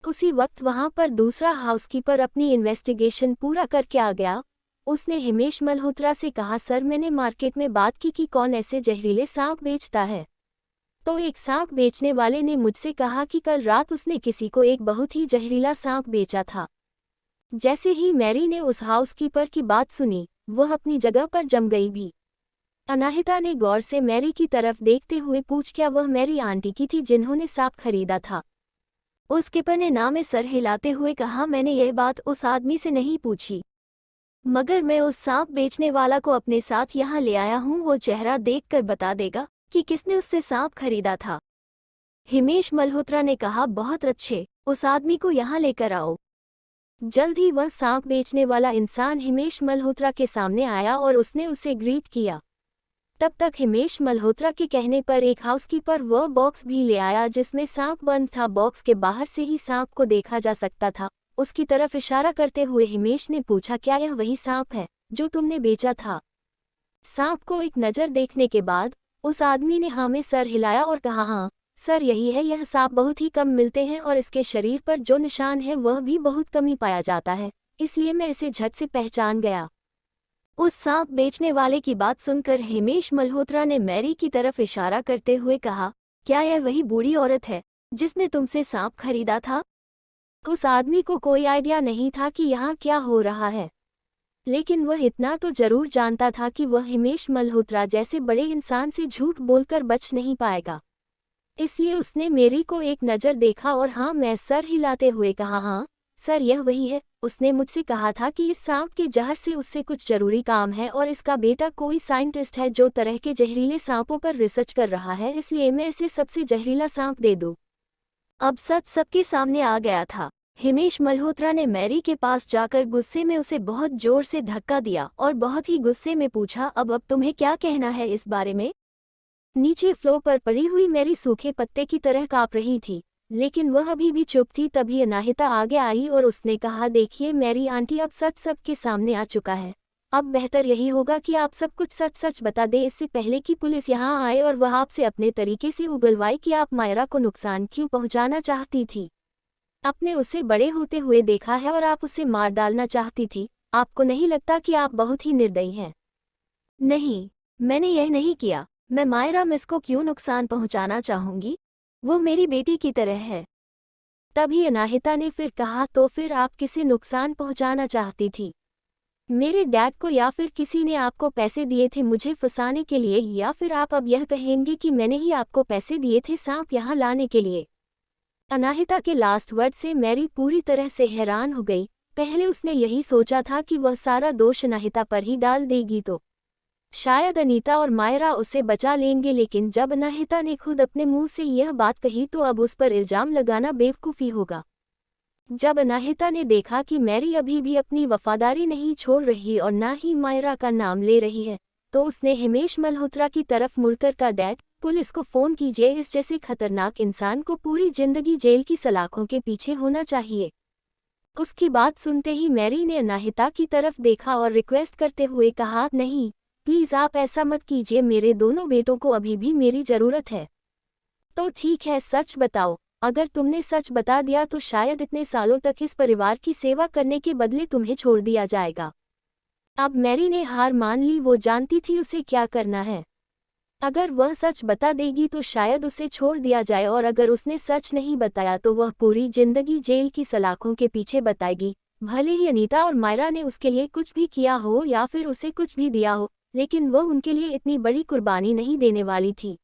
उसी वक्त वहां पर दूसरा हाउसकीपर अपनी इन्वेस्टिगेशन पूरा करके आ गया। उसने हिमेश मल्होत्रा से कहा, सर, मैंने मार्केट में बात की कि कौन ऐसे जहरीले सांप बेचता है। तो एक सांप बेचने वाले ने मुझसे कहा कि कल रात उसने किसी को एक बहुत ही जहरीला सांप बेचा था। जैसे ही मैरी ने उस हाउसकीपर की बात सुनी, वह अपनी जगह पर जम गई भी। अनाहिता ने गौर से मैरी की तरफ देखते हुए पूछ, क्या वह मैरी आंटी की थी जिन्होंने सांप खरीदा था? उस कीपर ने ना में सर हिलाते हुए कहा, मैंने यह बात उस आदमी से नहीं पूछी, मगर मैं उस सांप बेचने वाला को अपने साथ यहाँ ले आया हूँ। वो चेहरा देखकर बता देगा कि किसने उससे सांप खरीदा था। हिमेश मल्होत्रा ने कहा, बहुत अच्छे, उस आदमी को यहाँ लेकर आओ। जल्द ही वह सांप बेचने वाला इंसान हिमेश मल्होत्रा के सामने आया और उसने उसे ग्रीट किया। तब तक हिमेश मल्होत्रा के कहने पर एक हाउसकीपर वह बॉक्स भी ले आया जिसमें सांप बंद था। बॉक्स के बाहर से ही सांप को देखा जा सकता था। उसकी तरफ इशारा करते हुए हिमेश ने पूछा, क्या यह वही सांप है जो तुमने बेचा था? सांप को एक नज़र देखने के बाद उस आदमी ने हाँ में सर हिलाया और कहा, हाँ सर, यही है। यह सांप बहुत ही कम मिलते हैं और इसके शरीर पर जो निशान है वह भी बहुत कम ही पाया जाता है, इसलिए मैं इसे झट से पहचान गया। उस सांप बेचने वाले की बात सुनकर हिमेश मल्होत्रा ने मैरी की तरफ इशारा करते हुए कहा, क्या यह वही बूढ़ी औरत है जिसने तुमसे सांप खरीदा था? उस आदमी को कोई आइडिया नहीं था कि यहाँ क्या हो रहा है, लेकिन वह इतना तो जरूर जानता था कि वह हिमेश मल्होत्रा जैसे बड़े इंसान से झूठ बोलकर बच नहीं पाएगा। इसलिए उसने मैरी को एक नज़र देखा और हाँ मैं सर हिलाते हुए कहा, हाँ सर, यह वही है। उसने मुझसे कहा था कि इस सांप के जहर से उससे कुछ जरूरी काम है और इसका बेटा कोई साइंटिस्ट है जो तरह के जहरीले सांपों पर रिसर्च कर रहा है, इसलिए मैं इसे सबसे जहरीला सांप दे दूं। अब सच सबके सामने आ गया था। हिमेश मल्होत्रा ने मैरी के पास जाकर गुस्से में उसे बहुत जोर से धक्का दिया और बहुत ही गुस्से में पूछा, अब तुम्हें क्या कहना है इस बारे में? नीचे फ्लोर पर पड़ी हुई मैरी सूखे पत्ते की तरह कांप रही थी, लेकिन वह अभी भी चुप थी। तभी अनाहिता आगे आई और उसने कहा, देखिए मैरी आंटी, अब सच सबके सामने आ चुका है। अब बेहतर यही होगा कि आप सब कुछ सच सच बता दें, इससे पहले कि पुलिस यहाँ आए और वह आपसे अपने तरीके से उगलवाए कि आप मायरा को नुकसान क्यों पहुँचाना चाहती थी। आपने उसे बड़े होते हुए देखा है और आप उसे मार डालना चाहती थी। आपको नहीं लगता कि आप बहुत ही निर्दयी हैं? नहीं, मैंने यह नहीं किया। मैं मायरा मिस को क्यों नुकसान पहुंचाना चाहूंगी? वो मेरी बेटी की तरह है। तभी अनाहिता ने फिर कहा, तो फिर आप किसे नुकसान पहुंचाना चाहती थी? मेरे डैड को, या फिर किसी ने आपको पैसे दिए थे मुझे फंसाने के लिए, या फिर आप अब यह कहेंगे कि मैंने ही आपको पैसे दिए थे सांप यहाँ लाने के लिए? अनाहिता के लास्ट वर्ड से मैरी पूरी तरह से हैरान हो गई। पहले उसने यही सोचा था कि वह सारा दोष अनाहिता पर ही डाल देगी तो शायद अनीता और मायरा उसे बचा लेंगे, लेकिन जब अनाहिता ने खुद अपने मुंह से यह बात कही तो अब उस पर इल्जाम लगाना बेवकूफ़ी होगा। जब अनाहिता ने देखा कि मैरी अभी भी अपनी वफादारी नहीं छोड़ रही और ना ही मायरा का नाम ले रही है, तो उसने हिमेश मल्होत्रा की तरफ मुड़कर कहा, डैड, पुलिस को फ़ोन कीजिए, इस जैसे खतरनाक इंसान को पूरी जिंदगी जेल की सलाखों के पीछे होना चाहिए। उसकी बात सुनते ही मैरी ने अनाहिता की तरफ देखा और रिक्वेस्ट करते हुए कहा, नहीं प्लीज़ आप ऐसा मत कीजिए, मेरे दोनों बेटों को अभी भी मेरी ज़रूरत है। तो ठीक है, सच बताओ, अगर तुमने सच बता दिया तो शायद इतने सालों तक इस परिवार की सेवा करने के बदले तुम्हें छोड़ दिया जाएगा। अब मैरी ने हार मान ली, वो जानती थी उसे क्या करना है। अगर वह सच बता देगी तो शायद उसे छोड़ दिया जाए, और अगर उसने सच नहीं बताया तो वह पूरी जिंदगी जेल की सलाखों के पीछे बताएगी। भले ही अनीता और मायरा ने उसके लिए कुछ भी किया हो या फिर उसे कुछ भी दिया हो, लेकिन वह उनके लिए इतनी बड़ी कुर्बानी नहीं देने वाली थी।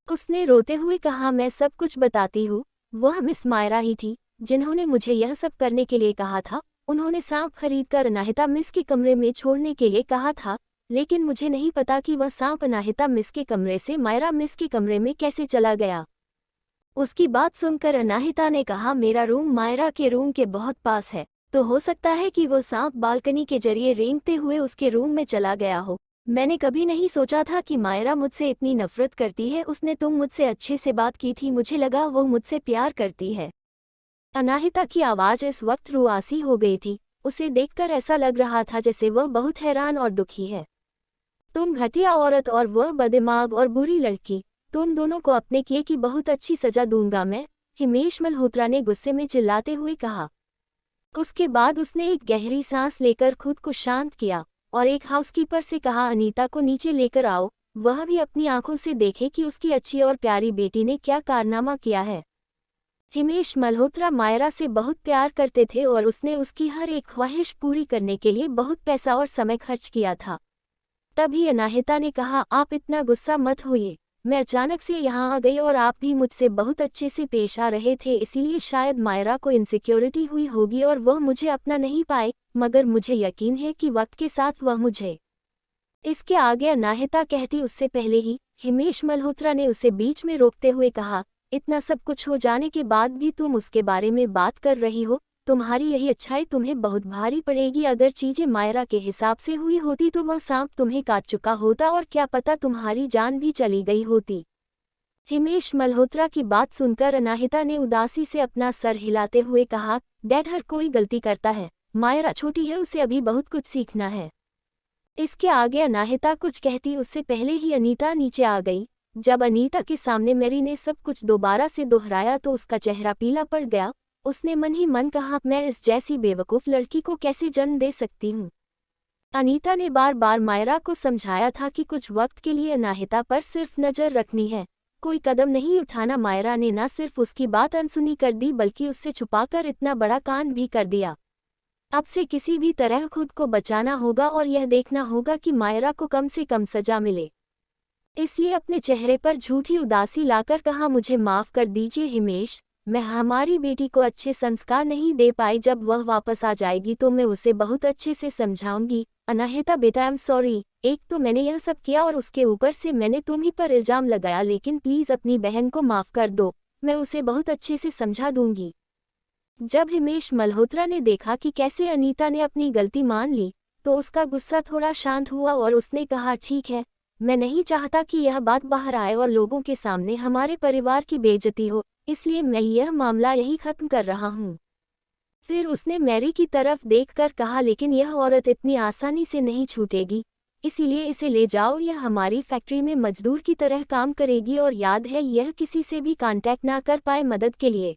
उसने रोते हुए कहा, मैं सब कुछ बताती हूँ, वह मिस मायरा ही थी जिन्होंने मुझे यह सब करने के लिए कहा था। उन्होंने सांप खरीदकर अनाहिता मिस के कमरे में छोड़ने के लिए कहा था, लेकिन मुझे नहीं पता कि वह सांप अनाहिता मिस के कमरे से मायरा मिस के कमरे में कैसे चला गया। उसकी बात सुनकर अनाहिता ने कहा, मेरा रूम मायरा के रूम के बहुत पास है, तो हो सकता है कि वो सांप बालकनी के जरिए रेंगते हुए उसके रूम में चला गया हो। मैंने कभी नहीं सोचा था कि मायरा मुझसे इतनी नफरत करती है। उसने तुम मुझसे अच्छे से बात की थी, मुझे लगा वो मुझसे प्यार करती है। अनाहिता की आवाज़ इस वक्त रुआसी हो गई थी। उसे देखकर ऐसा लग रहा था जैसे वह बहुत हैरान और दुखी है। तुम घटिया औरत और वह बददिमाग और बुरी लड़की, तुम दोनों को अपने किए की बहुत अच्छी सजा दूंगा मैं, हिमेश मल्होत्रा ने गुस्से में चिल्लाते हुए कहा। उसके बाद उसने एक गहरी सांस लेकर खुद को शांत किया और एक हाउसकीपर से कहा, अनीता को नीचे लेकर आओ, वह भी अपनी आंखों से देखे कि उसकी अच्छी और प्यारी बेटी ने क्या कारनामा किया है। हिमेश मल्होत्रा मायरा से बहुत प्यार करते थे और उसने उसकी हर एक ख्वाहिश पूरी करने के लिए बहुत पैसा और समय खर्च किया था। तभी अनाहिता ने कहा, आप इतना गुस्सा मत होइए, मैं अचानक से यहाँ आ गई और आप भी मुझसे बहुत अच्छे से पेश आ रहे थे, इसीलिए शायद मायरा को इनसिक्योरिटी हुई होगी और वह मुझे अपना नहीं पाए, मगर मुझे यकीन है कि वक्त के साथ वह मुझे। इसके आगे अनाहिता कहती उससे पहले ही हिमेश मल्होत्रा ने उसे बीच में रोकते हुए कहा, इतना सब कुछ हो जाने के बाद भी तुम उसके बारे में बात कर रही हो, तुम्हारी यही अच्छाई तुम्हें बहुत भारी पड़ेगी। अगर चीजें मायरा के हिसाब से हुई होती तो वह सांप तुम्हें काट चुका होता और क्या पता तुम्हारी जान भी चली गई होती। हिमेश मल्होत्रा की बात सुनकर अनाहिता ने उदासी से अपना सर हिलाते हुए कहा, डैड, हर कोई गलती करता है, मायरा छोटी है, उसे अभी बहुत कुछ सीखना है। इसके आगे अनाहिता कुछ कहती उससे पहले ही अनीता नीचे आ गई। जब अनीता के सामने मैरी ने सब कुछ दोबारा से दोहराया तो उसका चेहरा पीला पड़ गया। उसने मन ही मन कहा, मैं इस जैसी बेवकूफ़ लड़की को कैसे जन्म दे सकती हूँ। अनीता ने बार बार मायरा को समझाया था कि कुछ वक्त के लिए अनाहिता पर सिर्फ नज़र रखनी है, कोई कदम नहीं उठाना। मायरा ने न सिर्फ उसकी बात अनसुनी कर दी बल्कि उससे छुपाकर इतना बड़ा कांड भी कर दिया। अब से किसी भी तरह खुद को बचाना होगा और यह देखना होगा कि मायरा को कम से कम सजा मिले। इसलिए अपने चेहरे पर झूठी उदासी लाकर कहा, मुझे माफ़ कर दीजिए हिमेश, मैं हमारी बेटी को अच्छे संस्कार नहीं दे पाई। जब वह वापस आ जाएगी तो मैं उसे बहुत अच्छे से समझाऊंगी। अनाहिता बेटा, आई एम सॉरी, एक तो मैंने यह सब किया और उसके ऊपर से मैंने तुम्ही पर इल्ज़ाम लगाया, लेकिन प्लीज़ अपनी बहन को माफ़ कर दो, मैं उसे बहुत अच्छे से समझा दूंगी। जब हिमेश मल्होत्रा ने देखा कि कैसे अनीता ने अपनी गलती मान ली तो उसका गुस्सा थोड़ा शांत हुआ और उसने कहा, ठीक है, मैं नहीं चाहता कि यह बात बाहर आए और लोगों के सामने हमारे परिवार की बेइज्जती हो, इसलिए मैं यह मामला यही खत्म कर रहा हूँ। फिर उसने मैरी की तरफ देखकर कहा, लेकिन यह औरत इतनी आसानी से नहीं छूटेगी, इसीलिए इसे ले जाओ, यह हमारी फैक्ट्री में मजदूर की तरह काम करेगी और याद है यह किसी से भी कांटेक्ट ना कर पाए मदद के लिए।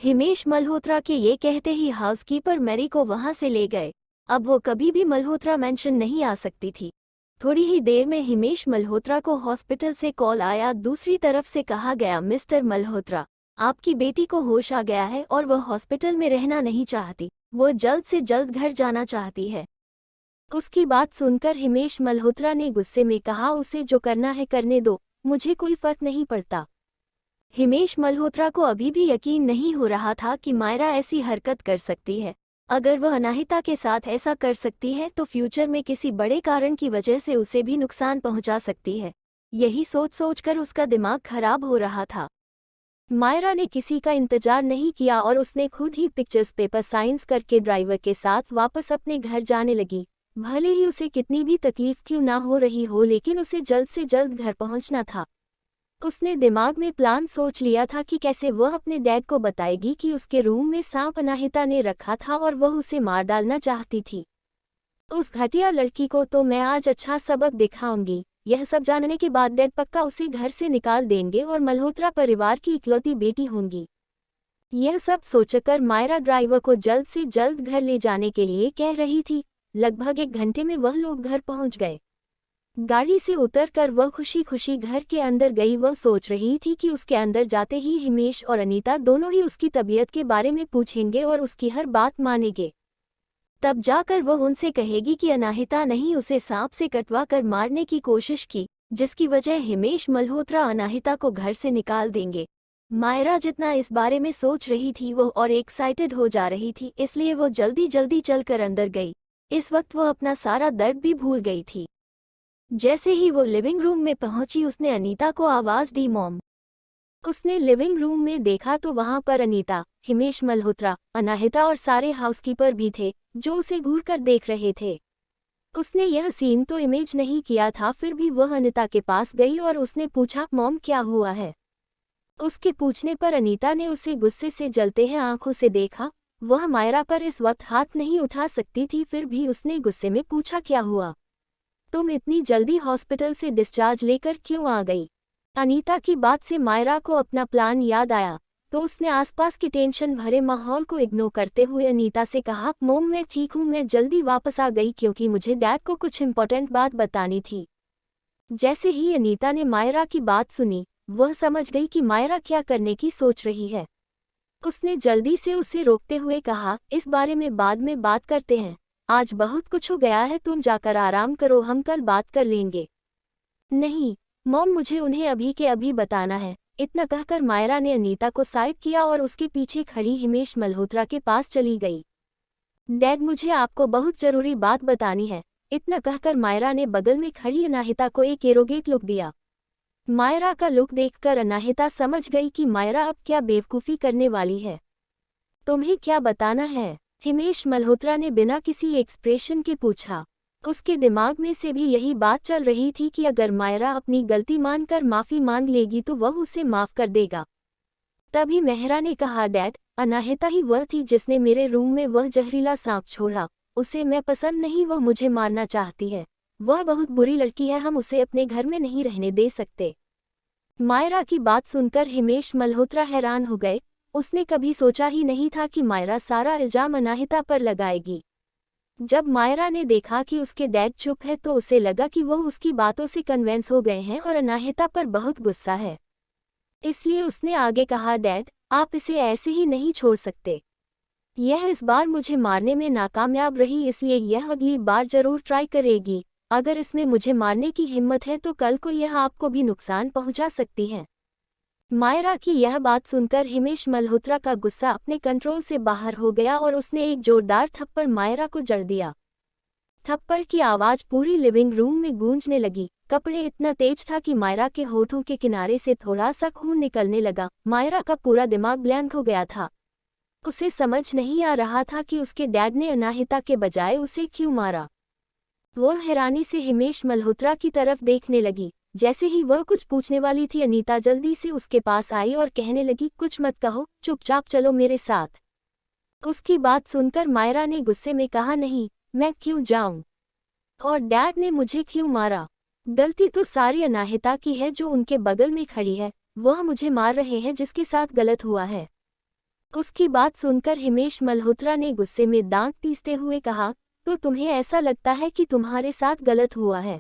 हिमेश मल्होत्रा के ये कहते ही हाउसकीपर मैरी को वहां से ले गए। अब वो कभी भी मल्होत्रा मेंशन नहीं आ सकती थी। थोड़ी ही देर में हिमेश मल्होत्रा को हॉस्पिटल से कॉल आया। दूसरी तरफ से कहा गया, मिस्टर मल्होत्रा, आपकी बेटी को होश आ गया है और वह हॉस्पिटल में रहना नहीं चाहती, वो जल्द से जल्द घर जाना चाहती है। उसकी बात सुनकर हिमेश मल्होत्रा ने गुस्से में कहा, उसे जो करना है करने दो, मुझे कोई फर्क नहीं पड़ता। हिमेश मल्होत्रा को अभी भी यकीन नहीं हो रहा था कि मायरा ऐसी हरकत कर सकती है। अगर वह अनाहिता के साथ ऐसा कर सकती है तो फ्यूचर में किसी बड़े कारण की वजह से उसे भी नुकसान पहुंचा सकती है। यही सोच सोचकर उसका दिमाग खराब हो रहा था। मायरा ने किसी का इंतजार नहीं किया और उसने खुद ही पिक्चर्स पेपर साइंस करके ड्राइवर के साथ वापस अपने घर जाने लगी। भले ही उसे कितनी भी तकलीफ क्यों ना हो रही हो, लेकिन उसे जल्द से जल्द घर पहुंचना था। उसने दिमाग में प्लान सोच लिया था कि कैसे वह अपने डैड को बताएगी कि उसके रूम में सांप अनाहिता ने रखा था और वह उसे मार डालना चाहती थी। उस घटिया लड़की को तो मैं आज अच्छा सबक दिखाऊंगी। यह सब जानने के बाद डैड पक्का उसे घर से निकाल देंगे और मल्होत्रा परिवार की इकलौती बेटी होंगी। यह सब सोचकर मायरा ड्राइवर को जल्द से जल्द घर ले जाने के लिए कह रही थी। लगभग 1 घंटे में वह लोग घर पहुंच गए। गाड़ी से उतरकर वह खुशी खुशी घर के अंदर गई। वह सोच रही थी कि उसके अंदर जाते ही हिमेश और अनीता दोनों ही उसकी तबीयत के बारे में पूछेंगे और उसकी हर बात मानेंगे। तब जाकर वह उनसे कहेगी कि अनाहिता नहीं उसे सांप से कटवा कर मारने की कोशिश की, जिसकी वजह हिमेश मल्होत्रा अनाहिता को घर से निकाल देंगे। मायरा जितना इस बारे में सोच रही थी वो और एक्साइटेड हो जा रही थी, इसलिए वो जल्दी जल्दी चलकर अंदर गई। इस वक्त वह अपना सारा दर्द भी भूल गई थी। जैसे ही वो लिविंग रूम में पहुंची उसने अनीता को आवाज दी, मॉम। उसने लिविंग रूम में देखा तो वहां पर अनीता, हिमेश मल्होत्रा, अनाहिता और सारे हाउसकीपर भी थे जो उसे घूर कर देख रहे थे। उसने यह सीन तो इमेज नहीं किया था, फिर भी वह अनीता के पास गई और उसने पूछा, मॉम क्या हुआ है। उसके पूछने पर अनीता ने उसे गुस्से से जलते हैं आंखों से देखा। वह मायरा पर इस वक्त हाथ नहीं उठा सकती थी, फिर भी उसने गुस्से में पूछा, क्या हुआ? तुम इतनी जल्दी हॉस्पिटल से डिस्चार्ज लेकर क्यों आ गई? अनीता की बात से मायरा को अपना प्लान याद आया, तो उसने आसपास के टेंशन भरे माहौल को इग्नोर करते हुए अनीता से कहा, मोम मैं ठीक हूँ, मैं जल्दी वापस आ गई क्योंकि मुझे डैड को कुछ इम्पोर्टेंट बात बतानी थी। जैसे ही अनीता ने मायरा की बात सुनी, वह समझ गई कि मायरा क्या करने की सोच रही है। उसने जल्दी से उसे रोकते हुए कहा, इस बारे में बाद में बात करते हैं, आज बहुत कुछ हो गया है, तुम जाकर आराम करो, हम कल बात कर लेंगे। नहीं मॉम, मुझे उन्हें अभी के अभी बताना है। इतना कहकर मायरा ने अनीता को साइड किया और उसके पीछे खड़ी हिमेश मल्होत्रा के पास चली गई। डैड, मुझे आपको बहुत जरूरी बात बतानी है। इतना कहकर मायरा ने बगल में खड़ी अनाहिता को एक एरोगेट लुक दिया। मायरा का लुक देखकर अनाहिता समझ गई कि मायरा अब क्या बेवकूफ़ी करने वाली है। तुम्हें क्या बताना है? हिमेश मल्होत्रा ने बिना किसी एक्सप्रेशन के पूछा। उसके दिमाग में से भी यही बात चल रही थी कि अगर मायरा अपनी गलती मानकर माफ़ी मांग लेगी तो वह उसे माफ़ कर देगा। तभी मेहरा ने कहा, डैड, अनाहिता ही वह थी जिसने मेरे रूम में वह जहरीला सांप छोड़ा। उसे मैं पसंद नहीं, वह मुझे मारना चाहती है। वह बहुत बुरी लड़की है, हम उसे अपने घर में नहीं रहने दे सकते। मायरा की बात सुनकर हिमेश मल्होत्रा हैरान हो गए। उसने कभी सोचा ही नहीं था कि मायरा सारा इल्जाम अनाहिता पर लगाएगी। जब मायरा ने देखा कि उसके डैड चुप है तो उसे लगा कि वह उसकी बातों से कन्विंस हो गए हैं और अनाहिता पर बहुत गुस्सा है। इसलिए उसने आगे कहा, डैड, आप इसे ऐसे ही नहीं छोड़ सकते। यह इस बार मुझे मारने में नाकामयाब रही, इसलिए यह अगली बार जरूर ट्राई करेगी। अगर इसमें मुझे मारने की हिम्मत है तो कल को यह आपको भी नुकसान पहुंचा सकती है। मायरा की यह बात सुनकर हिमेश मल्होत्रा का गुस्सा अपने कंट्रोल से बाहर हो गया और उसने एक जोरदार थप्पड़ मायरा को जड़ दिया। थप्पड़ की आवाज पूरी लिविंग रूम में गूंजने लगी। कपड़े इतना तेज था कि मायरा के होठों के किनारे से थोड़ा सा खून निकलने लगा। मायरा का पूरा दिमाग ब्लैंक हो गया था। उसे समझ नहीं आ रहा था कि उसके डैड ने अनाहिता के बजाय उसे क्यों मारा। वह हैरानी से हिमेश मल्होत्रा की तरफ देखने लगी। जैसे ही वह कुछ पूछने वाली थी, अनीता जल्दी से उसके पास आई और कहने लगी, कुछ मत कहो, चुपचाप चलो मेरे साथ। उसकी बात सुनकर मायरा ने गुस्से में कहा, नहीं, मैं क्यों जाऊं? और डैड ने मुझे क्यों मारा? गलती तो सारी अनाहिता की है जो उनके बगल में खड़ी है। वह मुझे मार रहे हैं जिसके साथ गलत हुआ है। उसकी बात सुनकर हिमेश मल्होत्रा ने गुस्से में दांत पीसते हुए कहा, तो तुम्हें ऐसा लगता है कि तुम्हारे साथ गलत हुआ है?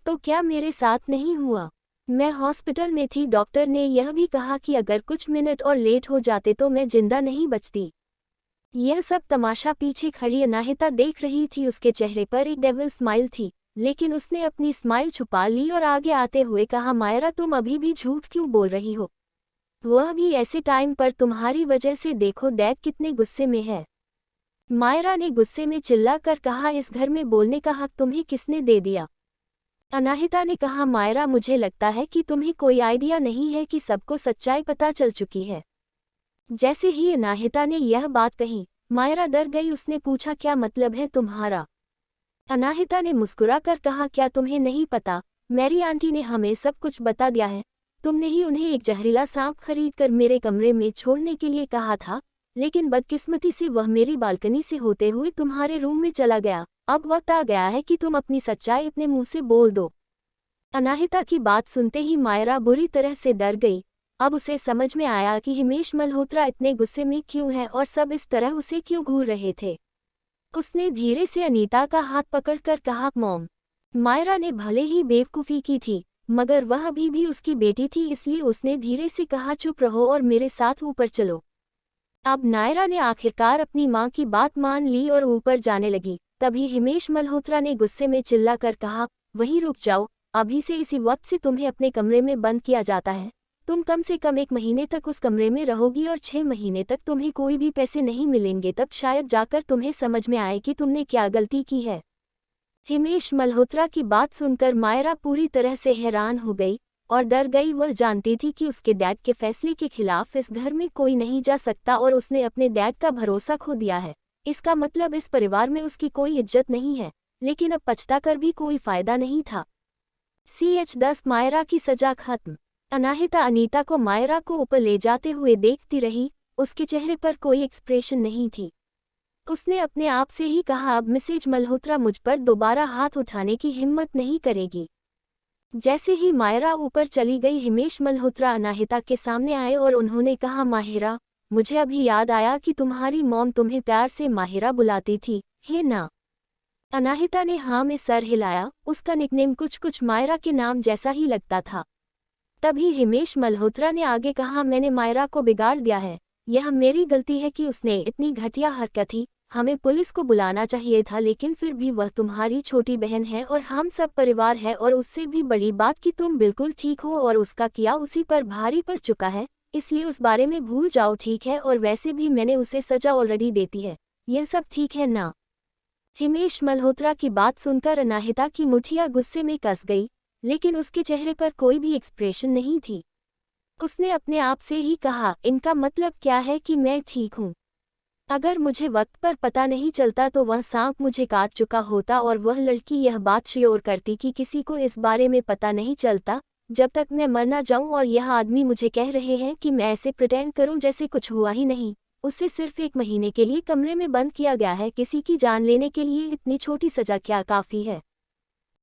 तो क्या मेरे साथ नहीं हुआ? मैं हॉस्पिटल में थी, डॉक्टर ने यह भी कहा कि अगर कुछ मिनट और लेट हो जाते तो मैं जिंदा नहीं बचती। यह सब तमाशा पीछे खड़ी अनाहिता देख रही थी। उसके चेहरे पर एक डेविल स्माइल थी, लेकिन उसने अपनी स्माइल छुपा ली और आगे आते हुए कहा, मायरा, तुम अभी भी झूठ क्यों बोल रही हो? वह भी ऐसे टाइम पर तुम्हारी वजह से। देखो डैड कितने गुस्से में है। मायरा ने गुस्से में चिल्लाकर कहा, इस घर में बोलने का हक तुम्हें किसने दे दिया? अनाहिता ने कहा, मायरा मुझे लगता है कि तुम्हें कोई आइडिया नहीं है कि सबको सच्चाई पता चल चुकी है। जैसे ही अनाहिता ने यह बात कही, मायरा डर गई। उसने पूछा, क्या मतलब है तुम्हारा? अनाहिता ने मुस्कुराकर कहा, क्या तुम्हें नहीं पता? मेरी आंटी ने हमें सब कुछ बता दिया है। तुमने ही उन्हें एक जहरीला सांप खरीद कर मेरे कमरे में छोड़ने के लिए कहा था, लेकिन बदकिस्मती से वह मेरी बालकनी से होते हुए तुम्हारे रूम में चला गया। अब वक्त आ गया है कि तुम अपनी सच्चाई अपने मुंह से बोल दो। अनाहिता की बात सुनते ही मायरा बुरी तरह से डर गई। अब उसे समझ में आया कि हिमेश मल्होत्रा इतने गुस्से में क्यों है और सब इस तरह उसे क्यों घूर रहे थे। उसने धीरे से अनीता का हाथ पकड़कर कहा, मॉम। मायरा ने भले ही बेवकूफ़ी की थी, मगर वह अभी भी उसकी बेटी थी, इसलिए उसने धीरे से कहा, चुप रहो और मेरे साथ ऊपर चलो। अब नायरा ने आखिरकार अपनी माँ की बात मान ली और ऊपर जाने लगी। तभी हिमेश मल्होत्रा ने गुस्से में चिल्लाकर कहा, वहीं रुक जाओ, अभी से इसी वक्त से तुम्हें अपने कमरे में बंद किया जाता है। तुम कम से कम 1 महीने तक उस कमरे में रहोगी और 6 महीने तक तुम्हें कोई भी पैसे नहीं मिलेंगे। तब शायद जाकर तुम्हें समझ में आए कि तुमने क्या गलती की है। हिमेश मल्होत्रा की बात सुनकर मायरा पूरी तरह से हैरान हो गई और डर गई। वह जानती थी कि उसके डैड के फैसले के खिलाफ इस घर में कोई नहीं जा सकता और उसने अपने डैड का भरोसा खो दिया है। इसका मतलब इस परिवार में उसकी कोई इज्जत नहीं है, लेकिन अब पछताकर भी कोई फायदा नहीं था। CH10 मायरा की सजा खत्म। अनाहिता अनीता को मायरा को ऊपर ले जाते हुए देखती रही। उसके चेहरे पर कोई एक्सप्रेशन नहीं थी। उसने अपने आप से ही कहा, अब मिसेज मल्होत्रा मुझ पर दोबारा हाथ उठाने की हिम्मत नहीं करेगी। जैसे ही मायरा ऊपर चली गई, हिमेश मल्होत्रा अनाहिता के सामने आए और उन्होंने कहा, माहिरा, मुझे अभी याद आया कि तुम्हारी मॉम तुम्हें प्यार से माहिरा बुलाती थी, है ना? अनाहिता ने हाँ में सर हिलाया। उसका निकनेम कुछ मायरा के नाम जैसा ही लगता था। तभी हिमेश मल्होत्रा ने आगे कहा, मैंने मायरा को बिगाड़ दिया है। यह मेरी गलती है कि उसने इतनी घटिया हरकत की। हमें पुलिस को बुलाना चाहिए था, लेकिन फिर भी वह तुम्हारी छोटी बहन है और हम सब परिवार है। और उससे भी बड़ी बात कि तुम बिल्कुल ठीक हो और उसका किया उसी पर भारी पड़ चुका है, इसलिए उस बारे में भूल जाओ, ठीक है? और वैसे भी मैंने उसे सजा ऑलरेडी देती है। यह सब ठीक है ना? हिमेश मल्होत्रा की बात सुनकर अनाहिता की मुठिया गुस्से में कस गई, लेकिन उसके चेहरे पर कोई भी एक्सप्रेशन नहीं थी। उसने अपने आप से ही कहा, इनका मतलब क्या है कि मैं ठीक हूँ? अगर मुझे वक्त पर पता नहीं चलता तो वह सांप मुझे काट चुका होता और वह लड़की यह बात श्योर करती कि किसी को इस बारे में पता नहीं चलता जब तक मैं मर ना जाऊं। और यह आदमी मुझे कह रहे हैं कि मैं ऐसे प्रिटेंड करूं जैसे कुछ हुआ ही नहीं। उसे सिर्फ 1 महीने के लिए कमरे में बंद किया गया है। किसी की जान लेने के लिए इतनी छोटी सजा क्या काफ़ी है?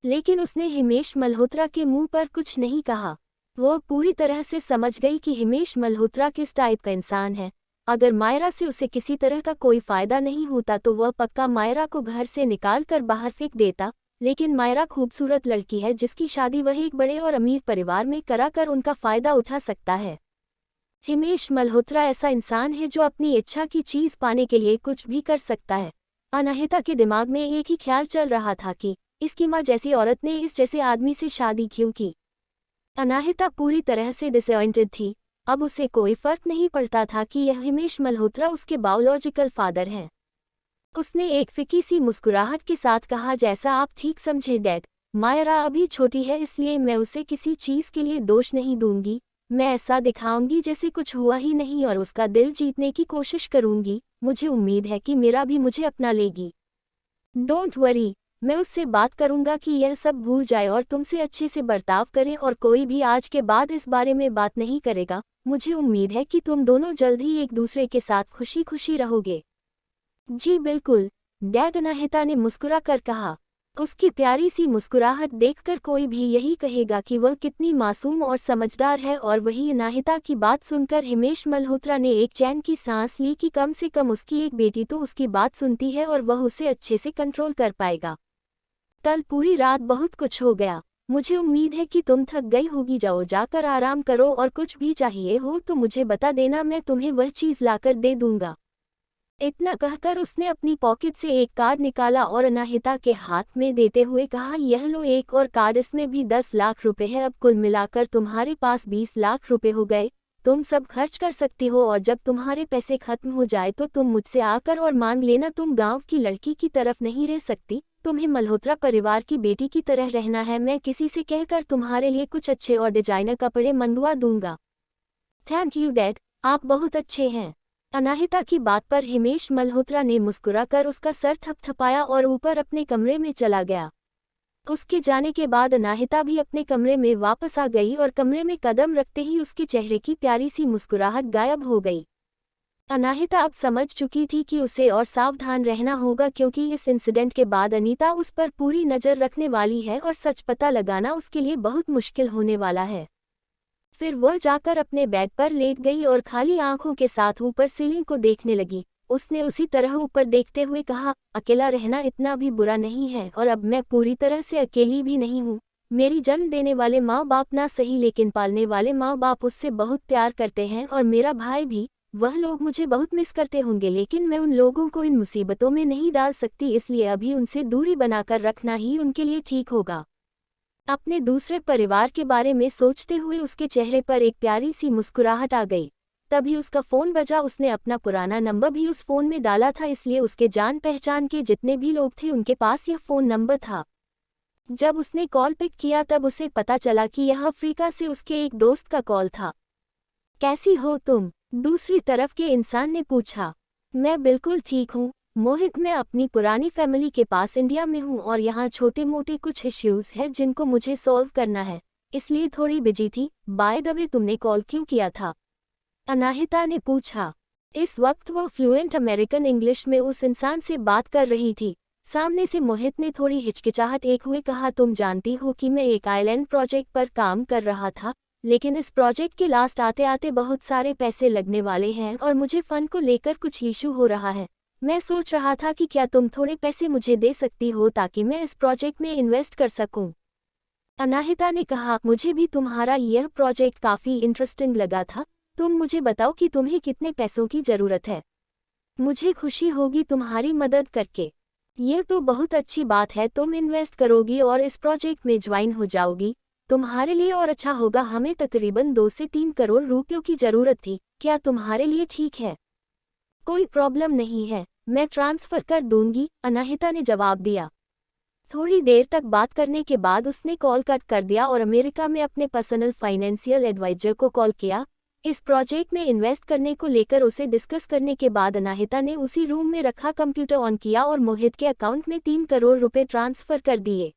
लेकिन उसने हिमेश मल्होत्रा के मुंह पर कुछ नहीं कहा। वह पूरी तरह से समझ गई कि हिमेश मल्होत्रा किस टाइप का इंसान है। अगर मायरा से उसे किसी तरह का कोई फायदा नहीं होता तो वह पक्का मायरा को घर से निकाल कर बाहर फेंक देता। लेकिन मायरा खूबसूरत लड़की है जिसकी शादी वह एक बड़े और अमीर परिवार में कराकर उनका फायदा उठा सकता है। हिमेश मल्होत्रा ऐसा इंसान है जो अपनी इच्छा की चीज़ पाने के लिए कुछ भी कर सकता है। अनाहिता के दिमाग में एक ही ख्याल चल रहा था कि इसकी माँ जैसी औरत ने इस जैसे आदमी से शादी क्यों की। अनाहिता पूरी तरह से डिसअपॉइंटेड थी। अब उसे कोई फर्क नहीं पड़ता था कि यह हिमेश मल्होत्रा उसके बायोलॉजिकल फादर हैं। उसने एक फिकी सी मुस्कुराहट के साथ कहा, जैसा आप ठीक समझे डैड। मायरा अभी छोटी है, इसलिए मैं उसे किसी चीज़ के लिए दोष नहीं दूंगी। मैं ऐसा दिखाऊंगी जैसे कुछ हुआ ही नहीं और उसका दिल जीतने की कोशिश करूंगी। मुझे उम्मीद है कि मेरा भी मुझे अपना लेगी। डोंट वरी, मैं उससे बात करूंगा कि यह सब भूल जाए और तुमसे अच्छे से बर्ताव करे और कोई भी आज के बाद इस बारे में बात नहीं करेगा। मुझे उम्मीद है कि तुम दोनों जल्द ही एक दूसरे के साथ खुशी खुशी रहोगे। जी बिल्कुल, डैड, अनाहिता ने मुस्कुरा कर कहा। उसकी प्यारी सी मुस्कुराहट देखकर कोई भी यही कहेगा कि वह कितनी मासूम और समझदार है। और वही अनाहिता की बात सुनकर हिमेश मल्होत्रा ने एक चैन की सांस ली कि कम से कम उसकी एक बेटी तो उसकी बात सुनती है और वह उसे अच्छे से कंट्रोल कर पाएगा। कल पूरी रात बहुत कुछ हो गया। मुझे उम्मीद है कि तुम थक गई होगी। जाओ, जाकर आराम करो और कुछ भी चाहिए हो तो मुझे बता देना, मैं तुम्हें वह चीज़ लाकर दे दूंगा। इतना कहकर उसने अपनी पॉकेट से एक कार्ड निकाला और अनाहिता के हाथ में देते हुए कहा, यह लो एक और कार्ड, इसमें भी 10 लाख रुपए है। अब कुल मिलाकर तुम्हारे पास 20 लाख रुपए हो गए। तुम सब खर्च कर सकती हो और जब तुम्हारे पैसे खत्म हो जाए तो तुम मुझसे आकर और मांग लेना। तुम गांव की लड़की की तरफ नहीं रह सकती, तुम्हें मल्होत्रा परिवार की बेटी की तरह रहना है। मैं किसी से कहकर तुम्हारे लिए कुछ अच्छे और डिजाइनर कपड़े मंगवा दूंगा। थैंक यू डैड, आप बहुत अच्छे हैं। अनाहिता की बात पर हिमेश मल्होत्रा ने मुस्कुराकर उसका सर थपथपाया और ऊपर अपने कमरे में चला गया। उसके जाने के बाद अनाहिता भी अपने कमरे में वापस आ गई और कमरे में कदम रखते ही उसके चेहरे की प्यारी सी मुस्कुराहट गायब हो गई। अनाहिता अब समझ चुकी थी कि उसे और सावधान रहना होगा, क्योंकि इस इंसिडेंट के बाद अनीता उस पर पूरी नज़र रखने वाली है और सच पता लगाना उसके लिए बहुत मुश्किल होने वाला है। फिर वह जाकर अपने बेड पर लेट गई और खाली आंखों के साथ ऊपर सीलिंग को देखने लगी। उसने उसी तरह ऊपर देखते हुए कहा, अकेला रहना इतना भी बुरा नहीं है और अब मैं पूरी तरह से अकेली भी नहीं हूँ। मेरी जन्म देने वाले माँ बाप ना सही लेकिन पालने वाले माँ बाप उससे बहुत प्यार करते हैं और मेरा भाई भी। वह लोग मुझे बहुत मिस करते होंगे, लेकिन मैं उन लोगों को इन मुसीबतों में नहीं डाल सकती, इसलिए अभी उनसे दूरी बनाकर रखना ही उनके लिए ठीक होगा। अपने दूसरे परिवार के बारे में सोचते हुए उसके चेहरे पर एक प्यारी सी मुस्कुराहट आ गई। तभी उसका फ़ोन बजा। उसने अपना पुराना नंबर भी उस फ़ोन में डाला था, इसलिए उसके जान पहचान के जितने भी लोग थे उनके पास यह फ़ोन नंबर था। जब उसने कॉल पिक किया तब उसे पता चला कि यह अफ्रीका से उसके एक दोस्त का कॉल था। कैसी हो तुम? दूसरी तरफ के इंसान ने पूछा। मैं बिल्कुल ठीक हूँ मोहित, मैं अपनी पुरानी फैमिली के पास इंडिया में हूँ और यहाँ छोटे मोटे कुछ इश्यूज़ हैं जिनको मुझे सॉल्व करना है, इसलिए थोड़ी बिजी थी। बाय द वे, तुमने कॉल क्यों किया था? अनाहिता ने पूछा। इस वक्त वह फ्लुएंट अमेरिकन इंग्लिश में उस इंसान से बात कर रही थी। सामने से मोहित ने थोड़ी हिचकिचाहट एक हुए कहा, तुम जानती हो कि मैं एक आइलैंड प्रोजेक्ट पर काम कर रहा था, लेकिन इस प्रोजेक्ट के लास्ट आते आते बहुत सारे पैसे लगने वाले हैं और मुझे फंड को लेकर कुछ इशू हो रहा है। मैं सोच रहा था कि क्या तुम थोड़े पैसे मुझे दे सकती हो ताकि मैं इस प्रोजेक्ट में इन्वेस्ट कर सकूं। अनाहिता ने कहा, मुझे भी तुम्हारा यह प्रोजेक्ट काफ़ी इंटरेस्टिंग लगा था। तुम मुझे बताओ कि तुम्हें कितने पैसों की ज़रूरत है। मुझे खुशी होगी तुम्हारी मदद करके। यह तो बहुत अच्छी बात है, तुम इन्वेस्ट करोगी और इस प्रोजेक्ट में ज्वाइन हो जाओगी, तुम्हारे लिए और अच्छा होगा। हमें तकरीबन 2 से 3 करोड़ रुपयों की ज़रूरत थी, क्या तुम्हारे लिए ठीक है? कोई प्रॉब्लम नहीं है, मैं ट्रांसफ़र कर दूंगी, अनाहिता ने जवाब दिया। थोड़ी देर तक बात करने के बाद उसने कॉल कट कर दिया और अमेरिका में अपने पर्सनल फाइनेंशियल एडवाइजर को कॉल किया। इस प्रोजेक्ट में इन्वेस्ट करने को लेकर उसे डिस्कस करने के बाद अनाहिता ने उसी रूम में रखा कंप्यूटर ऑन किया और मोहित के अकाउंट में 3 करोड़ रुपए ट्रांसफ़र कर दिए।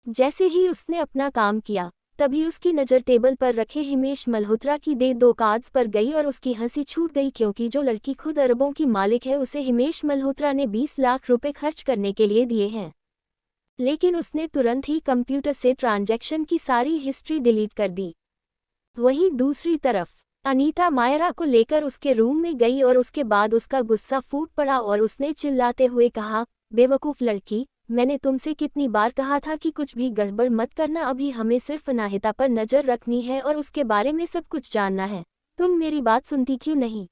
जैसे ही उसने अपना काम किया, तभी उसकी नज़र टेबल पर रखे हिमेश मल्होत्रा की 2 कार्ड्स पर गई और उसकी हंसी छूट गई, क्योंकि जो लड़की खुद अरबों की मालिक है उसे हिमेश मल्होत्रा ने 20 लाख रुपए खर्च करने के लिए दिए हैं। लेकिन उसने तुरंत ही कंप्यूटर से ट्रांजैक्शन की सारी हिस्ट्री डिलीट कर दी। वहीं दूसरी तरफ अनीता मायरा को लेकर उसके रूम में गई और उसके बाद उसका गुस्सा फूट पड़ा और उसने चिल्लाते हुए कहा, बेवकूफ़ लड़की, मैंने तुमसे कितनी बार कहा था कि कुछ भी गड़बड़ मत करना। अभी हमें सिर्फ अनाहिता पर नज़र रखनी है और उसके बारे में सब कुछ जानना है। तुम मेरी बात सुनती क्यों नहीं?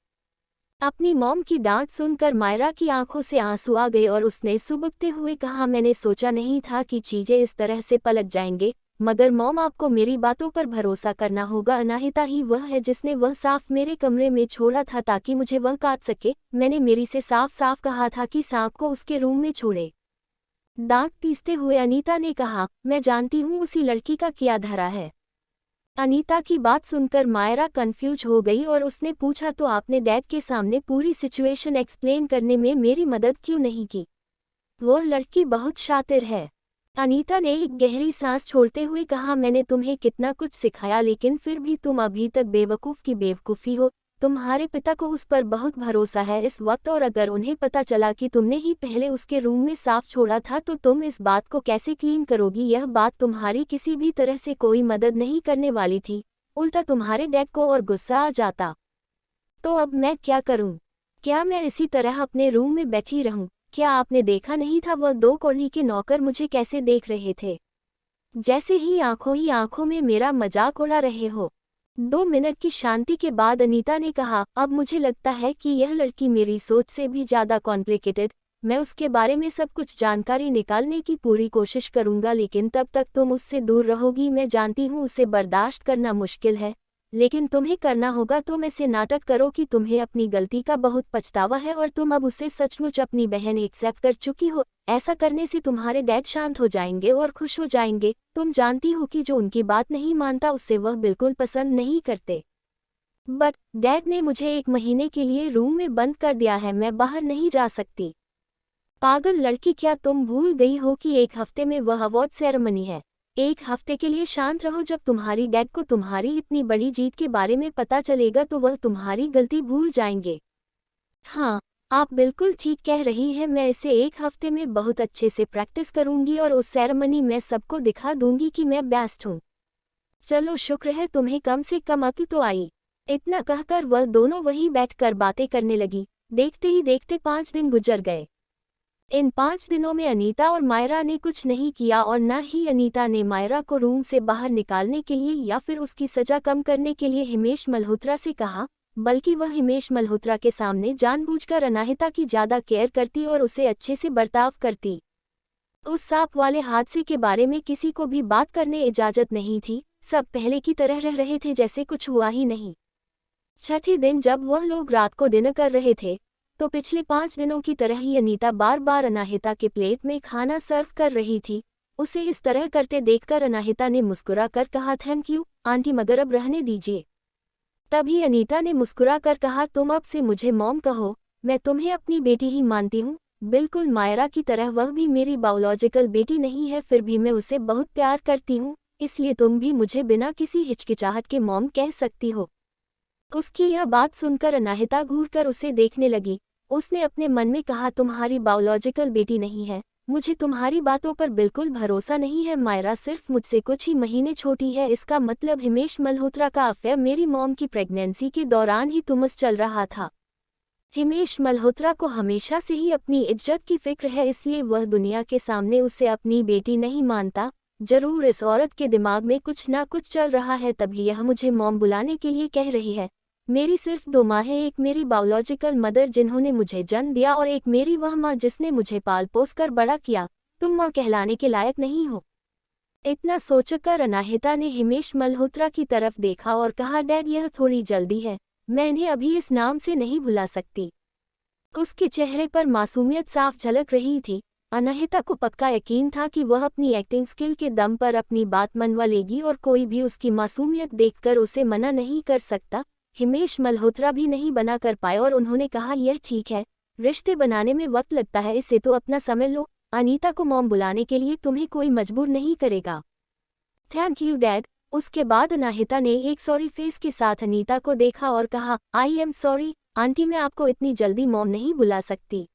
अपनी मॉम की डांट सुनकर मायरा की आंखों से आंसू आ गए और उसने सुबकते हुए कहा, मैंने सोचा नहीं था कि चीज़ें इस तरह से पलट जाएंगे, मगर मॉम आपको मेरी बातों पर भरोसा करना होगा। अनाहिता ही वह है जिसने वह सांप मेरे कमरे में छोड़ा था ताकि मुझे वह काट सके। मैंने मेरी से साफ साफ कहा था कि सांप को उसके रूम में छोड़े। दांत पीसते हुए अनीता ने कहा, मैं जानती हूँ उसी लड़की का क्या धरा है। अनीता की बात सुनकर मायरा कंफ्यूज हो गई और उसने पूछा, तो आपने डैड के सामने पूरी सिचुएशन एक्सप्लेन करने में मेरी मदद क्यों नहीं की? वो लड़की बहुत शातिर है। अनीता ने एक गहरी सांस छोड़ते हुए कहा, मैंने तुम्हें कितना कुछ सिखाया लेकिन फिर भी तुम अभी तक बेवकूफ़ की बेवकूफ़ी हो। तुम्हारे पिता को उस पर बहुत भरोसा है इस वक्त, और अगर उन्हें पता चला कि तुमने ही पहले उसके रूम में सांप छोड़ा था तो तुम इस बात को कैसे क्लीन करोगी? यह बात तुम्हारी किसी भी तरह से कोई मदद नहीं करने वाली थी, उल्टा तुम्हारे डैड को और गुस्सा आ जाता। तो अब मैं क्या करूं? क्या मैं इसी तरह अपने रूम में बैठी रहूं? क्या आपने देखा नहीं था वह 2 कौड़ी के नौकर मुझे कैसे देख रहे थे? जैसे ही आंखों में मेरा मजाक उड़ा रहे हो। 2 मिनट की शांति के बाद अनीता ने कहा, अब मुझे लगता है कि यह लड़की मेरी सोच से भी ज़्यादा कॉम्प्लिकेटेड। मैं उसके बारे में सब कुछ जानकारी निकालने की पूरी कोशिश करूंगा, लेकिन तब तक तुम उससे दूर रहोगी। मैं जानती हूँ उसे बर्दाश्त करना मुश्किल है, लेकिन तुम्हें करना होगा, तुम ऐसे नाटक करो कि तुम्हें अपनी गलती का बहुत पछतावा है और तुम अब उसे सचमुच अपनी बहन एक्सेप्ट कर चुकी हो। ऐसा करने से तुम्हारे डैड शांत हो जाएंगे और खुश हो जाएंगे। तुम जानती हो कि जो उनकी बात नहीं मानता उससे वह बिल्कुल पसंद नहीं करते। बट डैड ने मुझे 1 महीने के लिए रूम में बंद कर दिया है, मैं बाहर नहीं जा सकती। पागल लड़की, क्या तुम भूल गई हो कि 1 हफ्ते में वह अवार्ड सेरेमनी है। 1 हफ्ते के लिए शांत रहो। जब तुम्हारी डैड को तुम्हारी इतनी बड़ी जीत के बारे में पता चलेगा तो वह तुम्हारी गलती भूल जाएंगे। हाँ, आप बिल्कुल ठीक कह रही हैं, मैं इसे 1 हफ्ते में बहुत अच्छे से प्रैक्टिस करूंगी और उस सेरेमनी में सबको दिखा दूंगी कि मैं बेस्ट हूँ। चलो, शुक्र है तुम्हें कम से कम अक्ल तो आई। इतना कहकर वह दोनों वहीं बैठकर बातें करने लगी। देखते ही देखते 5 दिन गुजर गए। इन 5 दिनों में अनीता और मायरा ने कुछ नहीं किया और न ही अनीता ने मायरा को रूम से बाहर निकालने के लिए या फिर उसकी सजा कम करने के लिए हिमेश मल्होत्रा से कहा, बल्कि वह हिमेश मल्होत्रा के सामने जानबूझकर अनाहिता की ज़्यादा केयर करती और उसे अच्छे से बर्ताव करती। उस सांप वाले हादसे के बारे में किसी को भी बात करने इजाज़त नहीं थी। सब पहले की तरह रह रहे थे जैसे कुछ हुआ ही नहीं। छठे दिन जब वह लोग रात को डिनर कर रहे थे तो पिछले 5 दिनों की तरह ही अनीता बार बार अनाहिता के प्लेट में खाना सर्व कर रही थी। उसे इस तरह करते देखकर अनाहिता ने मुस्कुरा कर कहा, थैंक यू आंटी, मगर अब रहने दीजिए। तभी अनीता ने मुस्कुरा कर कहा, तुम अब से मुझे मॉम कहो, मैं तुम्हें अपनी बेटी ही मानती हूँ, बिल्कुल मायरा की तरह। वह भी मेरी बायोलॉजिकल बेटी नहीं है, फिर भी मैं उसे बहुत प्यार करती हूँ, इसलिए तुम भी मुझे बिना किसी हिचकिचाहट के मॉम कह सकती हो। उसकी यह बात सुनकर अनाहिता घूरकर उसे देखने लगी। उसने अपने मन में कहा, तुम्हारी बायोलॉजिकल बेटी नहीं है, मुझे तुम्हारी बातों पर बिल्कुल भरोसा नहीं है। मायरा सिर्फ मुझसे कुछ ही महीने छोटी है, इसका मतलब हिमेश मल्होत्रा का अफेयर मेरी मॉम की प्रेगनेंसी के दौरान ही तुमस चल रहा था। हिमेश मल्होत्रा को हमेशा से ही अपनी इज्जत की फिक्र है, इसलिए वह दुनिया के सामने उसे अपनी बेटी नहीं मानता। जरूर इस औरत के दिमाग में कुछ ना कुछ चल रहा है, तभी यह मुझे मॉम बुलाने के लिए कह रही है। मेरी सिर्फ 2 माँ हैं, एक मेरी बायोलॉजिकल मदर जिन्होंने मुझे जन्म दिया और एक मेरी वह माँ जिसने मुझे पाल पोस कर बड़ा किया। तुम माँ कहलाने के लायक नहीं हो। इतना सोचकर अनाहिता ने हिमेश मल्होत्रा की तरफ देखा और कहा, डैड यह थोड़ी जल्दी है, मैं इन्हें अभी इस नाम से नहीं भुला सकती। उसके चेहरे पर मासूमियत साफ झलक रही थी। अनाहिता को पक्का यकीन था कि वह अपनी एक्टिंग स्किल के दम पर अपनी बात मनवा लेगी और कोई भी उसकी मासूमियत देखकर उसे मना नहीं कर सकता। हिमेश मल्होत्रा भी नहीं बना कर पाए और उन्होंने कहा, यह ठीक है, रिश्ते बनाने में वक्त लगता है, इसे तो अपना समय लो। अनीता को मॉम बुलाने के लिए तुम्हें कोई मजबूर नहीं करेगा। Thank you dad. उसके बाद अनाहिता ने एक सॉरी फेस के साथ अनीता को देखा और कहा, आई एम सॉरी आंटी, मैं आपको इतनी जल्दी मॉम नहीं बुला सकती।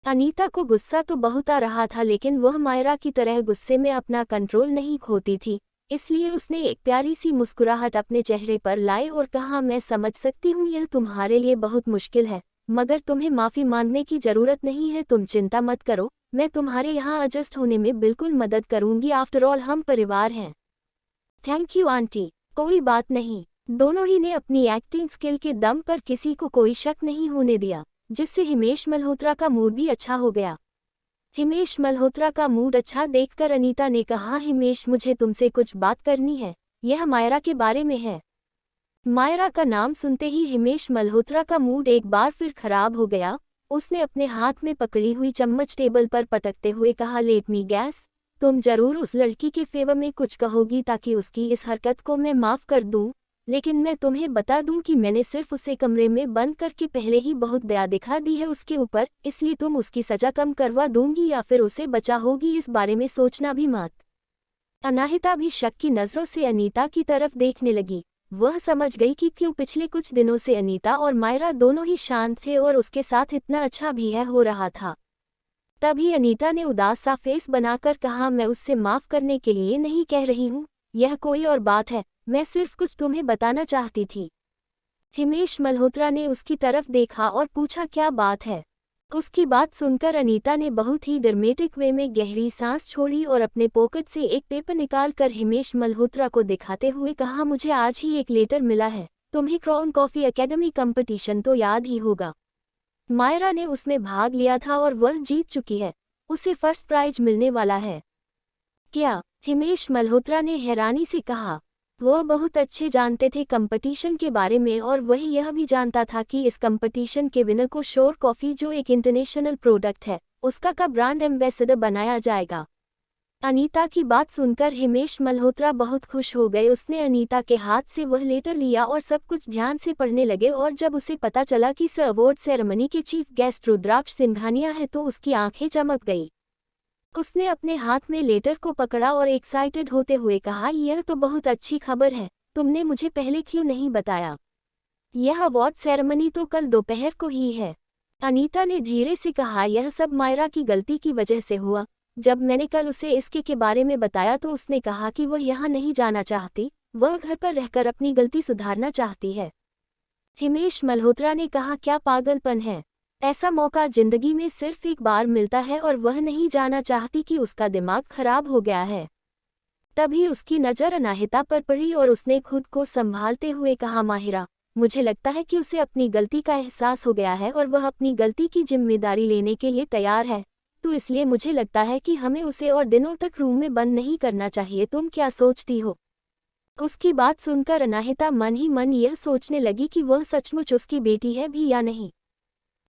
अनीता को गुस्सा तो बहुत आ रहा था, लेकिन वह मायरा की तरह गुस्से में अपना कंट्रोल नहीं खोती थी, इसलिए उसने एक प्यारी सी मुस्कुराहट अपने चेहरे पर लाई और कहा, मैं समझ सकती हूँ यह तुम्हारे लिए बहुत मुश्किल है, मगर तुम्हें माफ़ी मांगने की ज़रूरत नहीं है। तुम चिंता मत करो, मैं तुम्हारे यहाँ एडजस्ट होने में बिल्कुल मदद करूँगी, आफ्टर ऑल हम परिवार हैं। Thank you aunty. कोई बात नहीं। दोनों ही ने अपनी एक्टिंग स्किल के दम पर किसी को कोई शक नहीं होने दिया, जिससे हिमेश मल्होत्रा का मूड भी अच्छा हो गया। हिमेश मल्होत्रा का मूड अच्छा देखकर अनीता ने कहा, हिमेश मुझे तुमसे कुछ बात करनी है, यह मायरा के बारे में है। मायरा का नाम सुनते ही हिमेश मल्होत्रा का मूड एक बार फिर खराब हो गया। उसने अपने हाथ में पकड़ी हुई चम्मच टेबल पर पटकते हुए कहा, लेट मी गैस, तुम जरूर उस लड़की के फेवर में कुछ कहोगी ताकि उसकी इस हरकत को मैं माफ़ कर दूं, लेकिन मैं तुम्हें बता दूं कि मैंने सिर्फ उसे कमरे में बंद करके पहले ही बहुत दया दिखा दी है उसके ऊपर, इसलिए तुम उसकी सज़ा कम करवा दूंगी या फिर उसे बचा होगी, इस बारे में सोचना भी मत। अनाहिता भी शक की नज़रों से अनीता की तरफ देखने लगी। वह समझ गई कि क्यों पिछले कुछ दिनों से अनीता और मायरा दोनों ही शांत थे और उसके साथ इतना अच्छा भी हो रहा था। तभी अनीता ने उदास सा फेस बनाकर कहा, मैं उससे माफ़ करने के लिए नहीं कह रही हूँ, यह कोई और बात है, मैं सिर्फ कुछ तुम्हें बताना चाहती थी। हिमेश मल्होत्रा ने उसकी तरफ देखा और पूछा, क्या बात है? उसकी बात सुनकर अनीता ने बहुत ही ड्रामेटिक वे में गहरी सांस छोड़ी और अपने पॉकेट से एक पेपर निकालकर हिमेश मल्होत्रा को दिखाते हुए कहा, मुझे आज ही एक लेटर मिला है, तुम्हें क्राउन कॉफ़ी एकेडमी कंपटीशन तो याद ही होगा। मायरा ने उसमें भाग लिया था और वह जीत चुकी है, उसे फर्स्ट प्राइज मिलने वाला है। क्या? हिमेश मल्होत्रा ने हैरानी से कहा। वह बहुत अच्छे जानते थे कंपटीशन के बारे में और वही यह भी जानता था कि इस कंपटीशन के विनर को श्योर कॉफ़ी जो एक इंटरनेशनल प्रोडक्ट है उसका का ब्रांड एम्बेसडर बनाया जाएगा। अनीता की बात सुनकर हिमेश मल्होत्रा बहुत खुश हो गए। उसने अनीता के हाथ से वह लेटर लिया और सब कुछ ध्यान से पढ़ने लगे और जब उसे पता चला कि इस अवार्ड सेरेमनी के चीफ गेस्ट रुद्राक्ष सिंघानिया है तो उसकी आंखें चमक गई। उसने अपने हाथ में लेटर को पकड़ा और एक्साइटेड होते हुए कहा, यह तो बहुत अच्छी खबर है, तुमने मुझे पहले क्यों नहीं बताया? यह अवार्ड सेरेमनी तो कल दोपहर को ही है। अनीता ने धीरे से कहा, यह सब मायरा की गलती की वजह से हुआ। जब मैंने कल उसे इसके के बारे में बताया तो उसने कहा कि वह यहाँ नहीं जाना चाहती, वह घर पर रहकर अपनी गलती सुधारना चाहती है। हिमेश मल्होत्रा ने कहा, क्या पागलपन है? ऐसा मौका जिंदगी में सिर्फ एक बार मिलता है और वह नहीं जाना चाहती कि उसका दिमाग खराब हो गया है। तभी उसकी नज़र अनाहिता पर पड़ी और उसने खुद को संभालते हुए कहा, माहिरा, मुझे लगता है कि उसे अपनी गलती का एहसास हो गया है और वह अपनी गलती की जिम्मेदारी लेने के लिए तैयार है, तो इसलिए मुझे लगता है कि हमें उसे और दिनों तक रूम में बंद नहीं करना चाहिए। तुम क्या सोचती हो? उसकी बात सुनकर अनाहिता मन ही मन यह सोचने लगी कि वह सचमुच उसकी बेटी है भी या नहीं,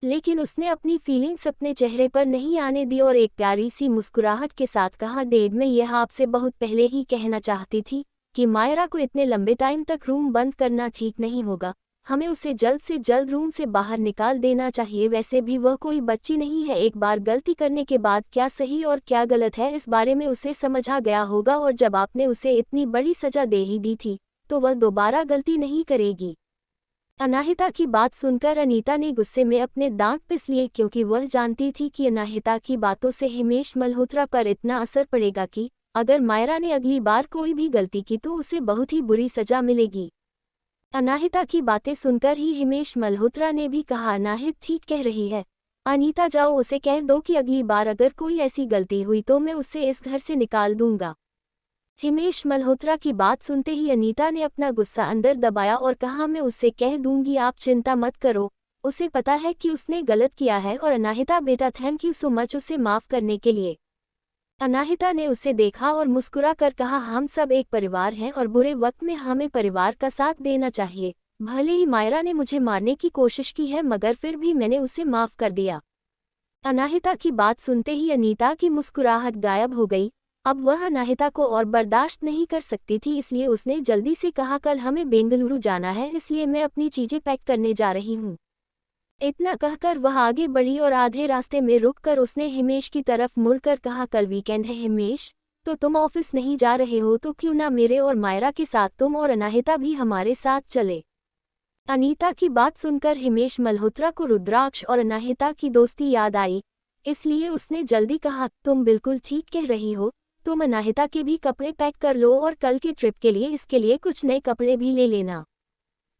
लेकिन उसने अपनी फीलिंग्स अपने चेहरे पर नहीं आने दी और एक प्यारी सी मुस्कुराहट के साथ कहा, डैड, मैं यह आपसे बहुत पहले ही कहना चाहती थी कि मायरा को इतने लंबे टाइम तक रूम बंद करना ठीक नहीं होगा। हमें उसे जल्द से जल्द रूम से बाहर निकाल देना चाहिए। वैसे भी वह कोई बच्ची नहीं है। एक बार गलती करने के बाद क्या सही और क्या गलत है इस बारे में उसे समझ आ गया होगा, और जब आपने उसे इतनी बड़ी सजा दे ही दी थी तो वह दोबारा गलती नहीं करेगी। अनाहिता की बात सुनकर अनीता ने गुस्से में अपने दांत पिस लिए, क्योंकि वह जानती थी कि अनाहिता की बातों से हिमेश मल्होत्रा पर इतना असर पड़ेगा कि अगर मायरा ने अगली बार कोई भी गलती की तो उसे बहुत ही बुरी सजा मिलेगी। अनाहिता की बातें सुनकर ही हिमेश मल्होत्रा ने भी कहा, अनाहित ठीक कह रही है। अनीता, जाओ उसे कह दो कि अगली बार अगर कोई ऐसी गलती हुई तो मैं उसे इस घर से निकाल दूंगा। हिमेश मल्होत्रा की बात सुनते ही अनीता ने अपना गुस्सा अंदर दबाया और कहा, मैं उससे कह दूंगी, आप चिंता मत करो, उसे पता है कि उसने गलत किया है। और अनाहिता बेटा, थैंक यू सो मच उसे माफ़ करने के लिए। अनाहिता ने उसे देखा और मुस्कुरा कर कहा, हम सब एक परिवार हैं और बुरे वक्त में हमें परिवार का साथ देना चाहिए। भले ही मायरा ने मुझे मारने की कोशिश की है मगर फिर भी मैंने उसे माफ़ कर दिया। अनाहिता की बात सुनते ही अनीता की मुस्कुराहट गायब हो गई। अब वह अनाहिता को और बर्दाश्त नहीं कर सकती थी, इसलिए उसने जल्दी से कहा, कल हमें बेंगलुरु जाना है, इसलिए मैं अपनी चीज़ें पैक करने जा रही हूँ। इतना कहकर वह आगे बढ़ी और आधे रास्ते में रुककर उसने हिमेश की तरफ मुड़कर कहा, कल वीकेंड है हिमेश, तो तुम ऑफिस नहीं जा रहे हो तो क्यों ना मेरे और मायरा के साथ तुम और अनाहिता भी हमारे साथ चले। अनीता की बात सुनकर हिमेश मल्होत्रा को रुद्राक्ष और अनाहिता की दोस्ती याद आई, इसलिए उसने जल्दी कहा, तुम बिल्कुल ठीक कह रही हो, तुम अनाहिता के भी कपड़े पैक कर लो और कल के ट्रिप के लिए इसके लिए कुछ नए कपड़े भी ले लेना।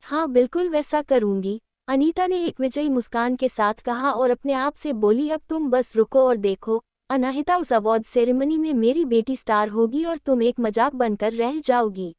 हाँ बिल्कुल वैसा करूँगी, अनीता ने एक विजयी मुस्कान के साथ कहा और अपने आप से बोली, अब तुम बस रुको और देखो, अनाहिता उस अवार्ड सेरेमनी में मेरी बेटी स्टार होगी और तुम एक मजाक बनकर रह जाओगी।